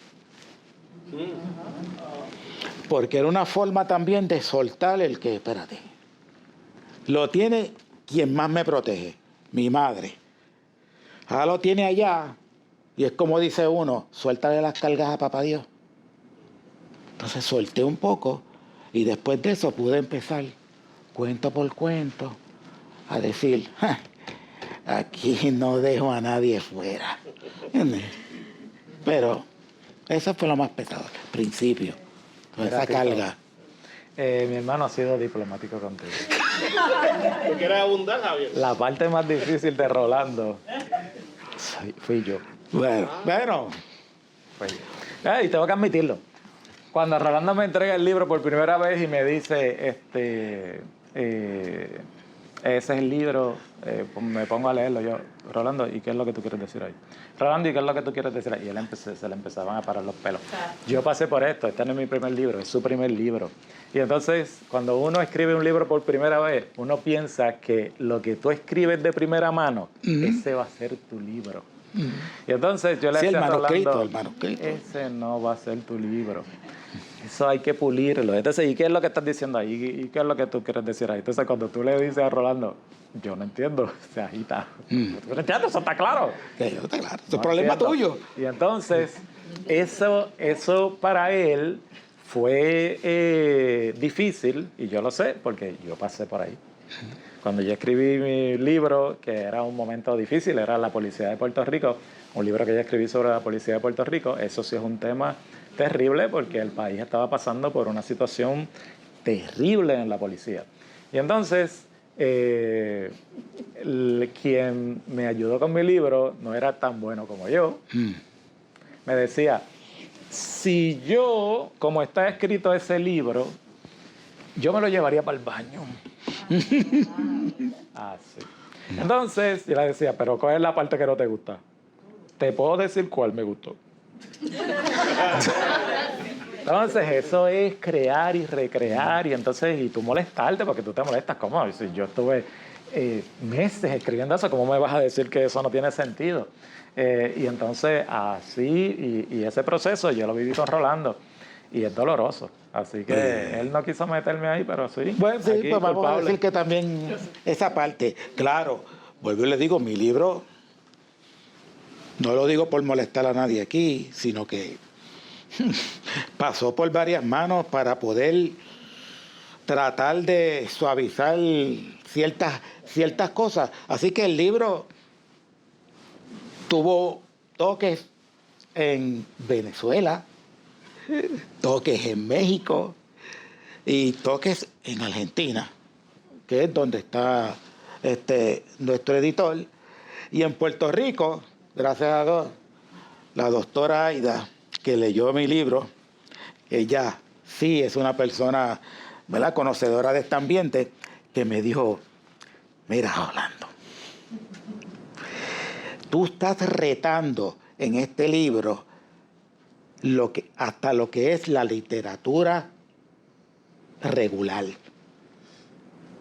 Porque era una forma también de soltar el que, espérate, lo tiene quien más me protege, mi madre. Ahora lo tiene allá y es como dice uno, suéltale las cargas a papá Dios. Entonces solté un poco y después de eso pude empezar cuento por cuento a decir, aquí no dejo a nadie fuera. ¿Entiendes? Pero eso fue lo más pesado, al principio, toda esa carga. Mi hermano ha sido diplomático contigo. ¿Tú quieres abundar, Javier? La parte más difícil de Rolando fui yo. Bueno. Fui yo. Y tengo que admitirlo. Cuando Rolando me entrega el libro por primera vez y me dice, ese es el libro, me pongo a leerlo yo, Rolando, ¿y qué es lo que tú quieres decir ahí? Rolando, ¿y qué es lo que tú quieres decir ahí? Y él se le empezaban a parar los pelos. Yo pasé por esto, este no es mi primer libro, es su primer libro. Y entonces, cuando uno escribe un libro por primera vez, uno piensa que lo que tú escribes de primera mano, ese va a ser tu libro. Y entonces yo le decía a Rolando, el manuscrito. ese no va a ser tu libro. Eso hay que pulirlo. Entonces, ¿y qué es lo que estás diciendo ahí? ¿Y qué es lo que tú quieres decir ahí? Entonces, cuando tú le dices a Rolando, yo no entiendo, se agita. ¿Tú no entiendes? Eso está claro. Eso está claro. Es un problema tuyo. Y entonces, eso para él fue difícil, y yo lo sé, porque yo pasé por ahí. Cuando yo escribí mi libro, que era un momento difícil, era La Policía de Puerto Rico, un libro que yo escribí sobre la Policía de Puerto Rico, eso sí es un tema terrible porque el país estaba pasando por una situación terrible en la policía. Y entonces, quien me ayudó con mi libro no era tan bueno como yo. Me decía, si yo, como está escrito ese libro, yo me lo llevaría para el baño. Así. Entonces, yo le decía, pero ¿cuál es la parte que no te gusta? Te puedo decir cuál me gustó. Entonces eso es crear y recrear y entonces y tú molestarte porque tú te molestas. ¿Cómo? Si yo estuve meses escribiendo eso. ¿Cómo me vas a decir que eso no tiene sentido? Y entonces así, y ese proceso yo lo viví con Rolando y es doloroso. Así que él no quiso meterme ahí, pero sí. Bueno, sí, aquí, pues vamos a culpable. decir que también esa parte, claro, vuelvo y le digo, mi libro, no lo digo por molestar a nadie aquí, sino que pasó por varias manos para poder tratar de suavizar ciertas cosas. Así que el libro tuvo toques en Venezuela, toques en México y toques en Argentina, que es donde está nuestro editor. Y en Puerto Rico, gracias a Dios, la doctora Aida, que leyó mi libro, ella sí es una persona, ¿verdad?, conocedora de este ambiente, que me dijo, mira, Rolando, tú estás retando en este libro hasta lo que es la literatura regular,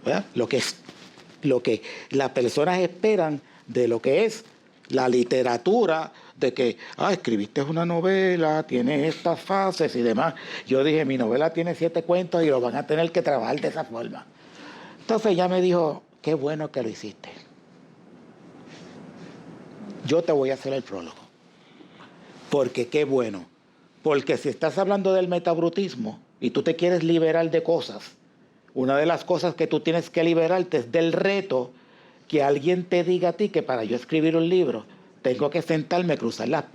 ¿verdad? Lo que las personas esperan de lo que es la literatura, de que, escribiste una novela, tiene estas fases y demás. Yo dije, mi novela tiene 7 cuentos y lo van a tener que trabajar de esa forma. Entonces ella me dijo, qué bueno que lo hiciste. Yo te voy a hacer el prólogo. Porque qué bueno. Porque si estás hablando del metabrutismo y tú te quieres liberar de cosas, una de las cosas que tú tienes que liberarte es del reto que alguien te diga a ti que para yo escribir un libro tengo que sentarme, cruzar las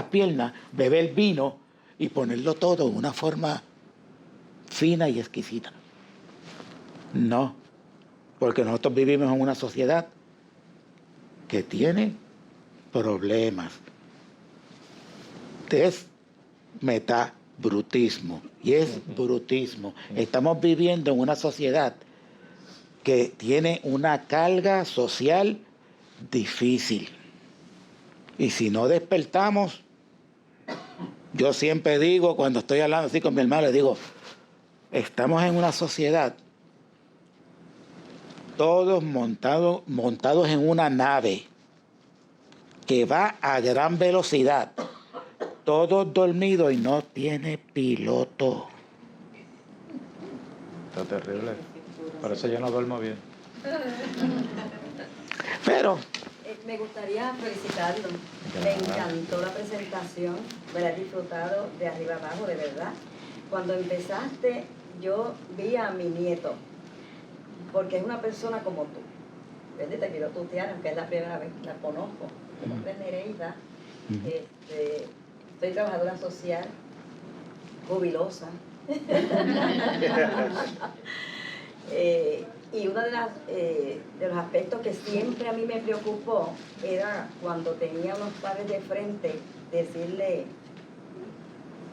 piernas, beber vino y ponerlo todo en una forma fina y exquisita. No, porque nosotros vivimos en una sociedad que tiene problemas. Es metabrutismo y es brutismo. Estamos viviendo en una sociedad que tiene una carga social difícil. Y si no despertamos, yo siempre digo, cuando estoy hablando así con mi hermano, le digo, estamos en una sociedad, todos montados en una nave que va a gran velocidad, todos dormidos y no tiene piloto. Está terrible. Por eso yo no duermo bien. Pero Me gustaría felicitarlo. Me encantó la presentación, me la he disfrutado de arriba abajo, de verdad. Cuando empezaste, yo vi a mi nieto, porque es una persona como tú. ¿Ves? Te quiero tutear, aunque es la primera vez, la conozco. Mi nombre es Nereida, soy trabajadora social, jubilosa. Y uno de los aspectos que siempre a mí me preocupó era cuando tenía unos padres de frente decirle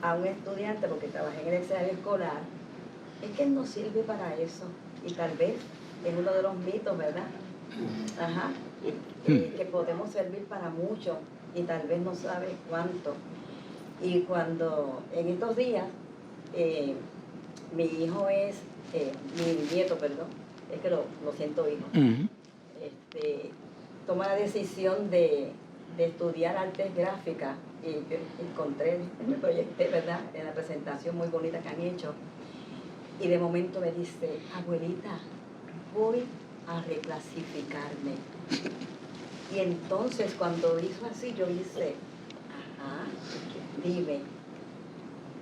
a un estudiante, porque trabajé en el escenario escolar, es que él no sirve para eso. Y tal vez es uno de los mitos, ¿verdad? Ajá. Que podemos servir para mucho y tal vez no sabe cuánto. Y cuando en estos días mi hijo es, mi nieto, perdón, es que lo siento hijo, toma la decisión de estudiar artes gráficas y yo encontré, me proyecté, ¿verdad?, en la presentación muy bonita que han hecho y de momento me dice, abuelita, voy a reclasificarme. Y entonces cuando hizo así yo hice, ajá, dime.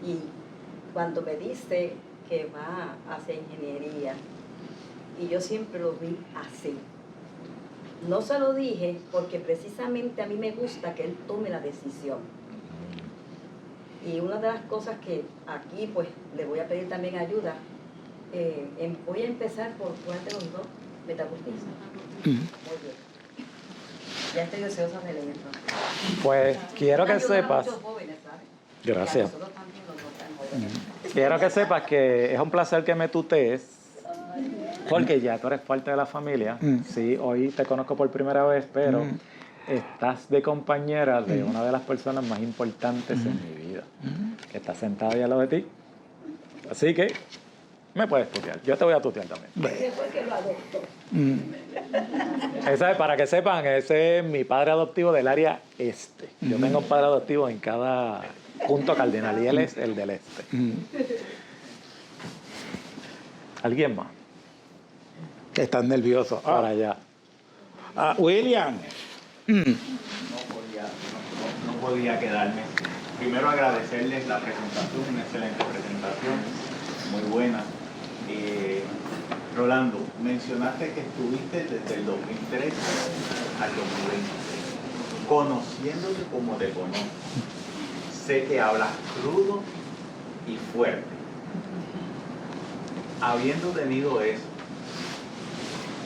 Y cuando me dice que va a hacer ingeniería, y yo siempre lo vi así. No se lo dije porque precisamente a mí me gusta que él tome la decisión. Y una de las cosas que aquí pues le voy a pedir también ayuda, voy a empezar por cuál de los dos, metabrutismo. Muy bien. Ya estoy deseosa de leerlo. Pues quiero que Ayudar a sepas. muchos jóvenes, ¿sabes? Gracias. Y a nosotros también nos gustan jóvenes. Quiero que sepas que es un placer que me tutees, porque ya tú eres parte de la familia. Sí, hoy te conozco por primera vez, pero estás de compañera de una de las personas más importantes en mi vida, que está sentada ahí al lado de ti. Así que Me puedes tutear. Yo te voy a tutear también. Después que lo adoptó. Esa es, para que sepan, ese es mi padre adoptivo del área este. Yo tengo un padre adoptivo en cada punto cardinal y él es el del este. ¿Alguien más? Que están nerviosos. Para allá. William. No podía quedarme. Primero agradecerles la presentación, una excelente presentación, muy buena. Rolando, mencionaste que estuviste desde el 2013 al 2020, conociéndote como te conozco. Sé que hablas crudo y fuerte. Habiendo tenido eso,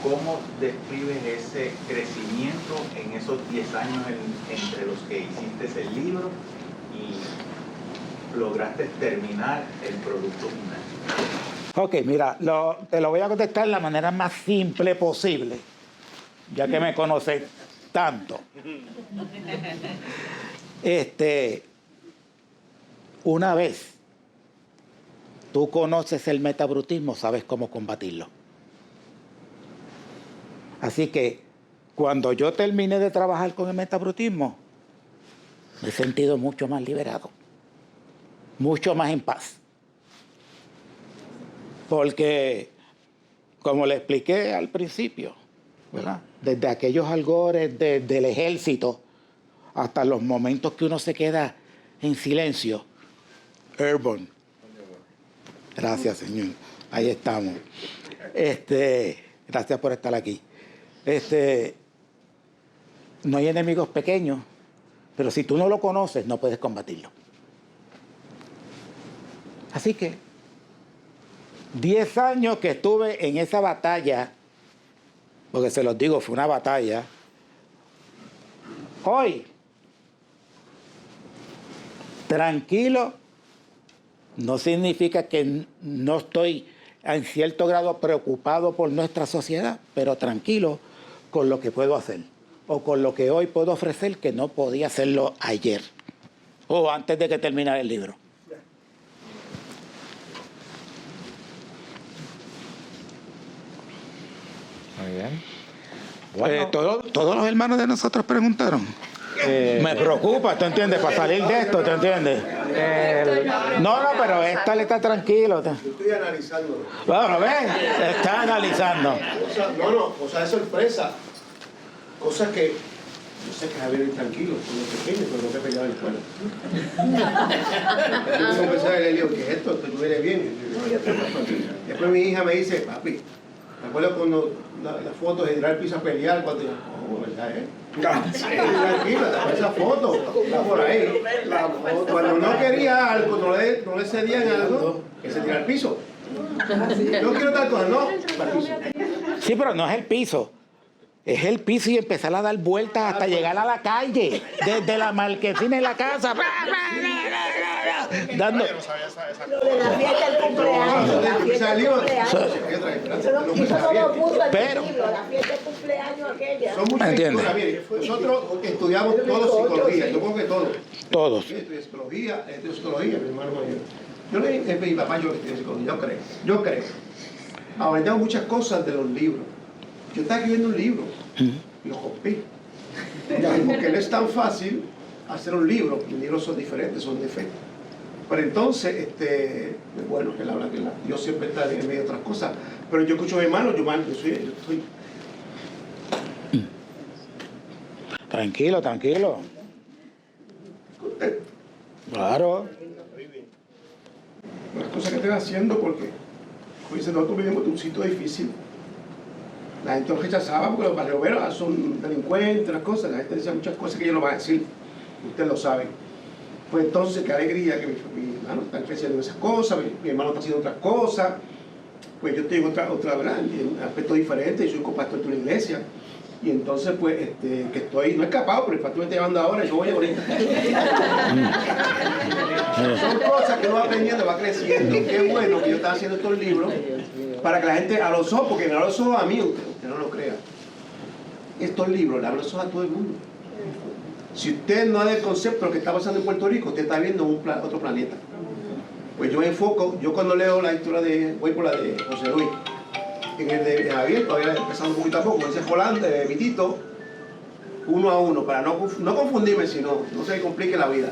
¿cómo describes ese crecimiento en esos 10 años entre los que hiciste el libro y lograste terminar el producto final? Ok, mira, te lo voy a contestar de la manera más simple posible, ya que me conoces tanto. Una vez tú conoces el metabrutismo, sabes cómo combatirlo. Así que cuando yo terminé de trabajar con el metabrutismo, me he sentido mucho más liberado, mucho más en paz. Porque, como le expliqué al principio, ¿verdad? Desde aquellos albores del ejército hasta los momentos que uno se queda en silencio. Airborne. Gracias, señor. Ahí estamos. Gracias por estar aquí. No hay enemigos pequeños, pero si tú no lo conoces, no puedes combatirlo. Así que 10 años que estuve en esa batalla, porque se los digo, fue una batalla. Hoy, tranquilo, no significa que no estoy en cierto grado preocupado por nuestra sociedad, pero tranquilo con lo que puedo hacer o con lo que hoy puedo ofrecer que no podía hacerlo ayer o antes de que terminara el libro. Muy bien. Bueno, Todos los hermanos de nosotros preguntaron. Me preocupa, ¿tú entiendes? Para salir de esto, ¿tú entiendes? No, pero esta le está tranquilo. Yo estoy analizando. Bueno, ¿ves? Está analizando. Cosa de sorpresa. Cosas que yo sé que Javier es tranquilo, son pequeños, pero no te peleaba en la escuela. Yo empecé a leer, ¿qué es esto? ¿Tú eres bien? Después mi hija me dice, papi, me acuerdo cuando la foto de tirar el piso a pelear, cuando yo, ¿verdad? Tranquila, esa foto, está por ahí. Cuando no quería algo, no le cedían algo, que se tira al piso. No quiero tal cosa, no, al piso. Sí, pero no es el piso. Es el piso y empezar a dar vueltas hasta llegar a la calle, desde la marquesina de la casa. Dando. Lo de la fiesta del cumpleaños. La fiesta del cumpleaños. Eso no lo puso al principio, la fiesta del cumpleaños aquella. Son muchas historias. Mire, nosotros estudiamos todos psicología, yo creo que todos. Todos. Yo estudié psicología, mi hermano mayor. Yo le dije a mi papá, yo estudié psicología, yo creo. Aprendemos muchas cosas de los libros. Yo estaba escribiendo un libro y lo copié. Porque no es tan fácil hacer un libro, los libros son diferentes, son de fe. Pero entonces, bueno, que yo siempre estaba en medio de otras cosas, pero yo escucho a mi hermano, yo estoy. Tranquilo. Claro. Las cosas que estoy haciendo, porque, como dice, nosotros vivimos de un sitio difícil. La gente nos rechazaba porque los barrioveros son delincuentes, las cosas. La gente decía muchas cosas que ellos no van a decir. Ustedes lo saben. Pues entonces, qué alegría que mi hermano está creciendo en esas cosas, mi hermano está haciendo otras cosas. Pues yo estoy en otra ¿verdad? En un aspecto diferente, yo soy copastor de una iglesia. Y entonces, pues, que estoy, no escapado, pero el pastor me está llevando ahora y yo voy ahorita. Son cosas que uno va aprendiendo, va creciendo. Qué bueno que yo estaba haciendo estos libros para que la gente a los ojos, porque me a los ojos a mí, usted no lo crea. Estos libros le abren los ojos a todo el mundo. Si usted no da el concepto de lo que está pasando en Puerto Rico, usted está viendo otro planeta. Pues yo me enfoco, yo cuando leo la historia voy por la de José Luis, en el de Javier, todavía empezando un poquito a poco, como dice Jolán, Vitito, 1 a 1, para no confundirme, sino no se me complique la vida.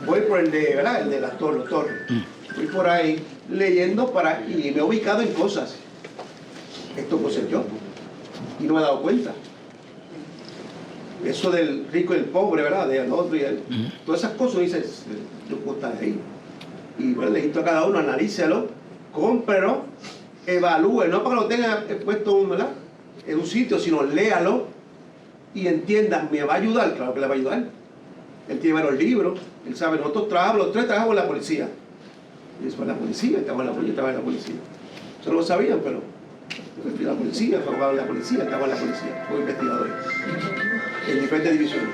Voy por el de, ¿verdad? El de los Torres. Voy por ahí leyendo y me he ubicado en cosas. Esto puedo ser yo. Y no me he dado cuenta. Eso del rico y el pobre, ¿verdad? Del otro y todas esas cosas, dices, yo puedo estar ahí. Y bueno, le invito a cada uno, analícelo, cómprelo, evalúe, no para que lo tenga puesto, ¿verdad? En un sitio, sino léalo y entienda, ¿me va a ayudar? Claro que le va a ayudar. Él tiene varios libros, él sabe, nosotros trabajamos, los 3 trabajamos en la policía. Y después en la policía, estaba en la policía. Eso no lo sabían, pero yo fui a la policía, trabajaba en la policía, estaba en la policía, fui investigador en diferentes divisiones.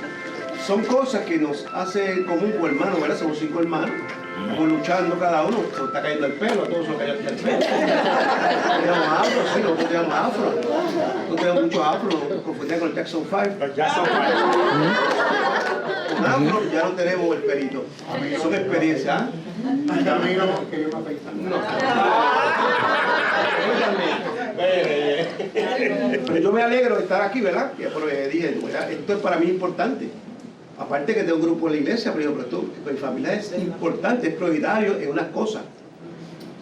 Son cosas que nos hacen común como hermanos, ¿verdad? Somos 5 hermanos, estamos luchando cada uno, se está cayendo el pelo, a todos se cayó el pelo. Tenemos afro, sí, nosotros tenemos afro. Nosotros tenemos muchos afro, nos confundían con el Jackson 5. Con afro ya no tenemos el perito. Son experiencias. Camino que yo me afecta. Pero yo me alegro de estar aquí, ¿verdad? Porque dije, esto es para mí importante. Aparte que tengo un grupo en la iglesia, pero mi familia es importante, es prioritario en unas cosas.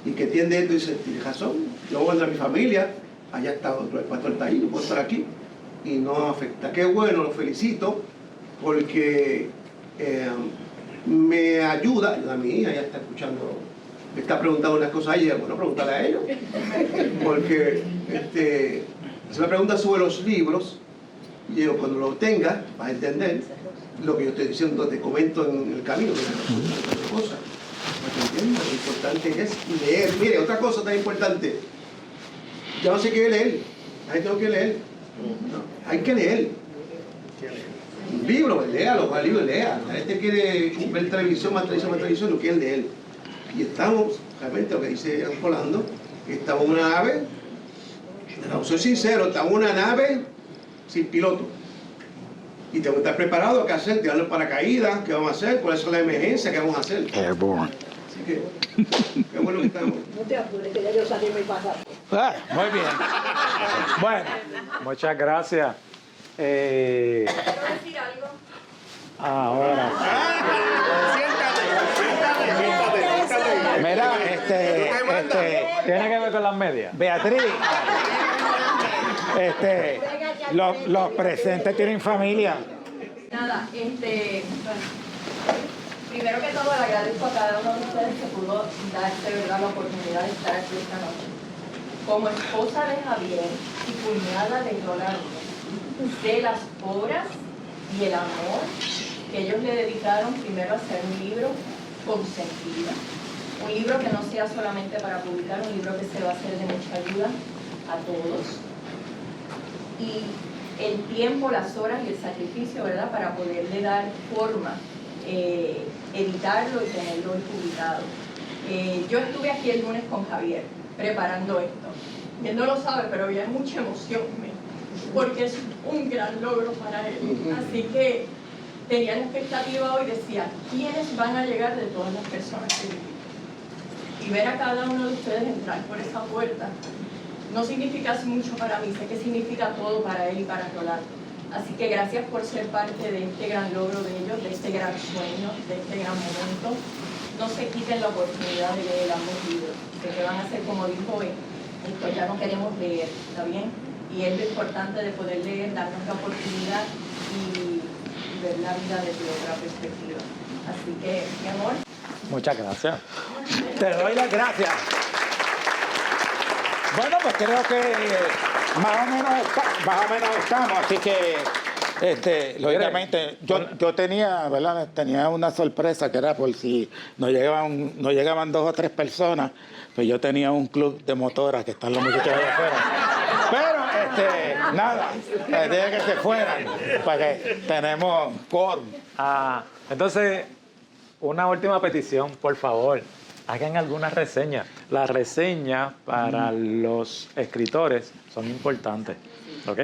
Y que entiende esto y dice, tienes razón, yo voy a mi familia, allá está otro, el pastor está ahí, no puedo estar aquí. Y no afecta. Qué bueno, lo felicito, porque me ayuda a mi hija, ella está escuchando, me está preguntando unas cosas a ella, bueno, pregúntale a ellos. Porque se me pregunta sobre los libros, y yo cuando lo tenga, vas a entender lo que yo estoy diciendo, te comento en el camino, cosas. Para que entiendas, lo importante es leer. Mire, otra cosa tan importante, ya no sé qué leer, la gente no quiere leer. No, hay que leer. Un libro, léalo, un libro, lea. La gente quiere ver televisión, más televisión, no quiere leer. Y estamos, realmente lo que dice Rolando, estamos en una nave, soy sincero, estamos en una nave sin piloto. Y tengo que estar preparado, ¿qué hacer? Tirarlo en paracaídas, ¿qué vamos a hacer? ¿Cuál es la emergencia? ¿Qué vamos a hacer? Airborne. Así que, qué bueno que estamos. No te apures, que ya yo salí mi pasaje. Muy bien. Bueno, Muchas gracias. ¿Puedo decir algo? Ahora. mira, ¿Tiene que ver con las medias? Beatriz, los presentes tienen familia. Nada, primero que todo le agradezco a cada uno de ustedes que pudo darse, ¿verdad?, la oportunidad de estar aquí esta noche. Como esposa de Javier y cuñada de Rolando, de las obras y el amor que ellos le dedicaron primero a hacer un libro con sentido. Un libro que no sea solamente para publicar, un libro que se va a hacer de mucha ayuda a todos. Y el tiempo, las horas y el sacrificio, ¿verdad?, para poderle dar forma, editarlo y tenerlo hoy publicado. Yo estuve aquí el lunes con Javier preparando esto. Él no lo sabe, pero había mucha emoción, porque es un gran logro para él. Así que tenía la expectativa hoy, decía, ¿quiénes van a llegar de todas las personas que viven? Y ver a cada uno de ustedes entrar por esa puerta no significa mucho para mí, sé que significa todo para él y para Rolando. Así que gracias por ser parte de este gran logro de ellos, de este gran sueño, de este gran momento. No se quiten la oportunidad de leer ambos libros, que van a ser, como dijo él, esto ya no queremos leer, ¿está bien? Y es lo importante de poder leer, darnos la oportunidad y ver la vida desde otra perspectiva. Así que, mi amor. Muchas gracias. Te doy las gracias. Bueno, pues creo que más o menos estamos, así que lógicamente yo tenía, ¿verdad? Tenía una sorpresa que era por si no llegaban 2 o 3 personas, pues yo tenía un club de motoras que están los muchachos allá afuera. Pero nada, dije que se fueran, para que tenemos quórum. Entonces, una última petición, por favor. Hagan alguna reseña. Las reseñas para los escritores son importantes. ¿ok?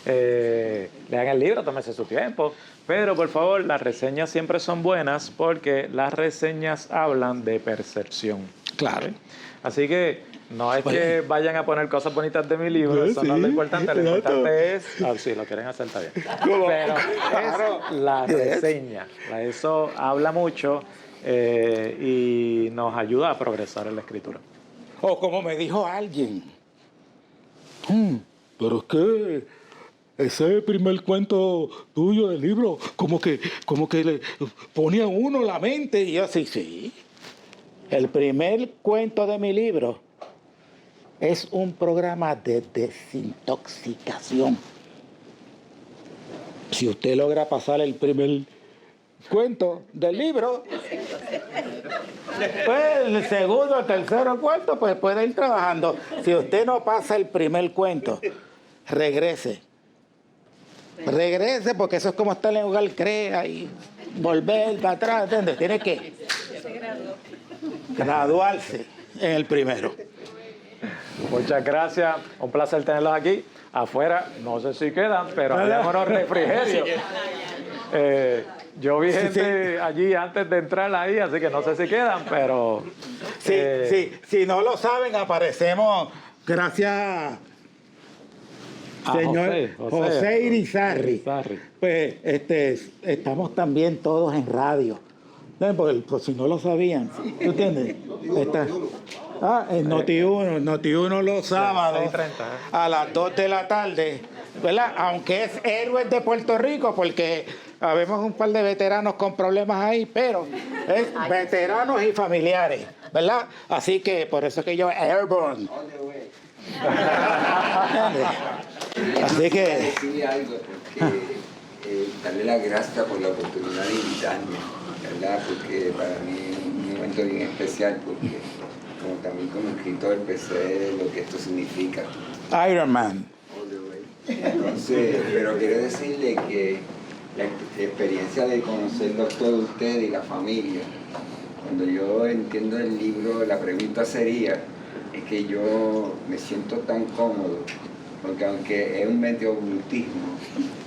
Lean el libro, tómense su tiempo, pero por favor, las reseñas siempre son buenas porque las reseñas hablan de percepción. Claro. ¿Ok? Así que no es que vayan a poner cosas bonitas de mi libro, eso no es lo importante. Lo importante es, si lo quieren hacer está bien, pero es la reseña. Eso habla mucho y nos ayuda a progresar en la escritura. O como me dijo alguien, pero es que ese primer cuento tuyo del libro, como que le pone a uno la mente. Y yo sí. El primer cuento de mi libro es un programa de desintoxicación. Si usted logra pasar el primer cuento del libro, pues el segundo, el tercero, el cuarto, pues puede ir trabajando. Si usted no pasa el primer cuento, regrese. Regrese, porque eso es como estar en lugar crea y volver para atrás, ¿entiendes? Tiene que graduarse en el primero. Muchas gracias, un placer tenerlos aquí. Afuera, no sé si quedan, pero hay unos refrigerios. Yo vi gente allí antes de entrar ahí, así que no sé si quedan, pero... Si no lo saben, aparecemos gracias señor José Irizarry. Pues estamos también todos en radio. Porque si no lo sabían, ¿tú entiendes? En Noti1 los sábados a las 2 de la tarde, ¿verdad? Aunque es Héroes de Puerto Rico, porque habemos un par de veteranos con problemas ahí, pero es veteranos y familiares, ¿verdad? Así que por eso es que yo Airborne. Así que... decirle algo, porque darle las gracias por la oportunidad de invitarme, ¿verdad? Porque para mí es un momento bien especial, porque también como escritor sé lo que esto significa. Iron Man. Entonces, pero quiero decirle que la experiencia de conocerlos todos ustedes y la familia, cuando yo entiendo el libro, la pregunta sería, es que yo me siento tan cómodo, porque aunque es un metavolutismo,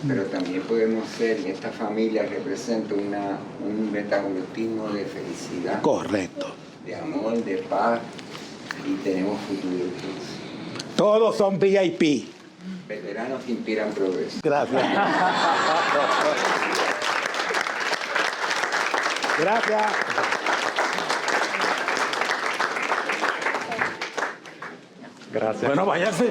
pero también podemos ser, y esta familia representa un metavolutismo de felicidad. Correcto. De amor, de paz, y tenemos futuro. Todos son VIP. Veteranos que inspiran progreso. Gracias. Gracias. Gracias. Bueno, váyanse.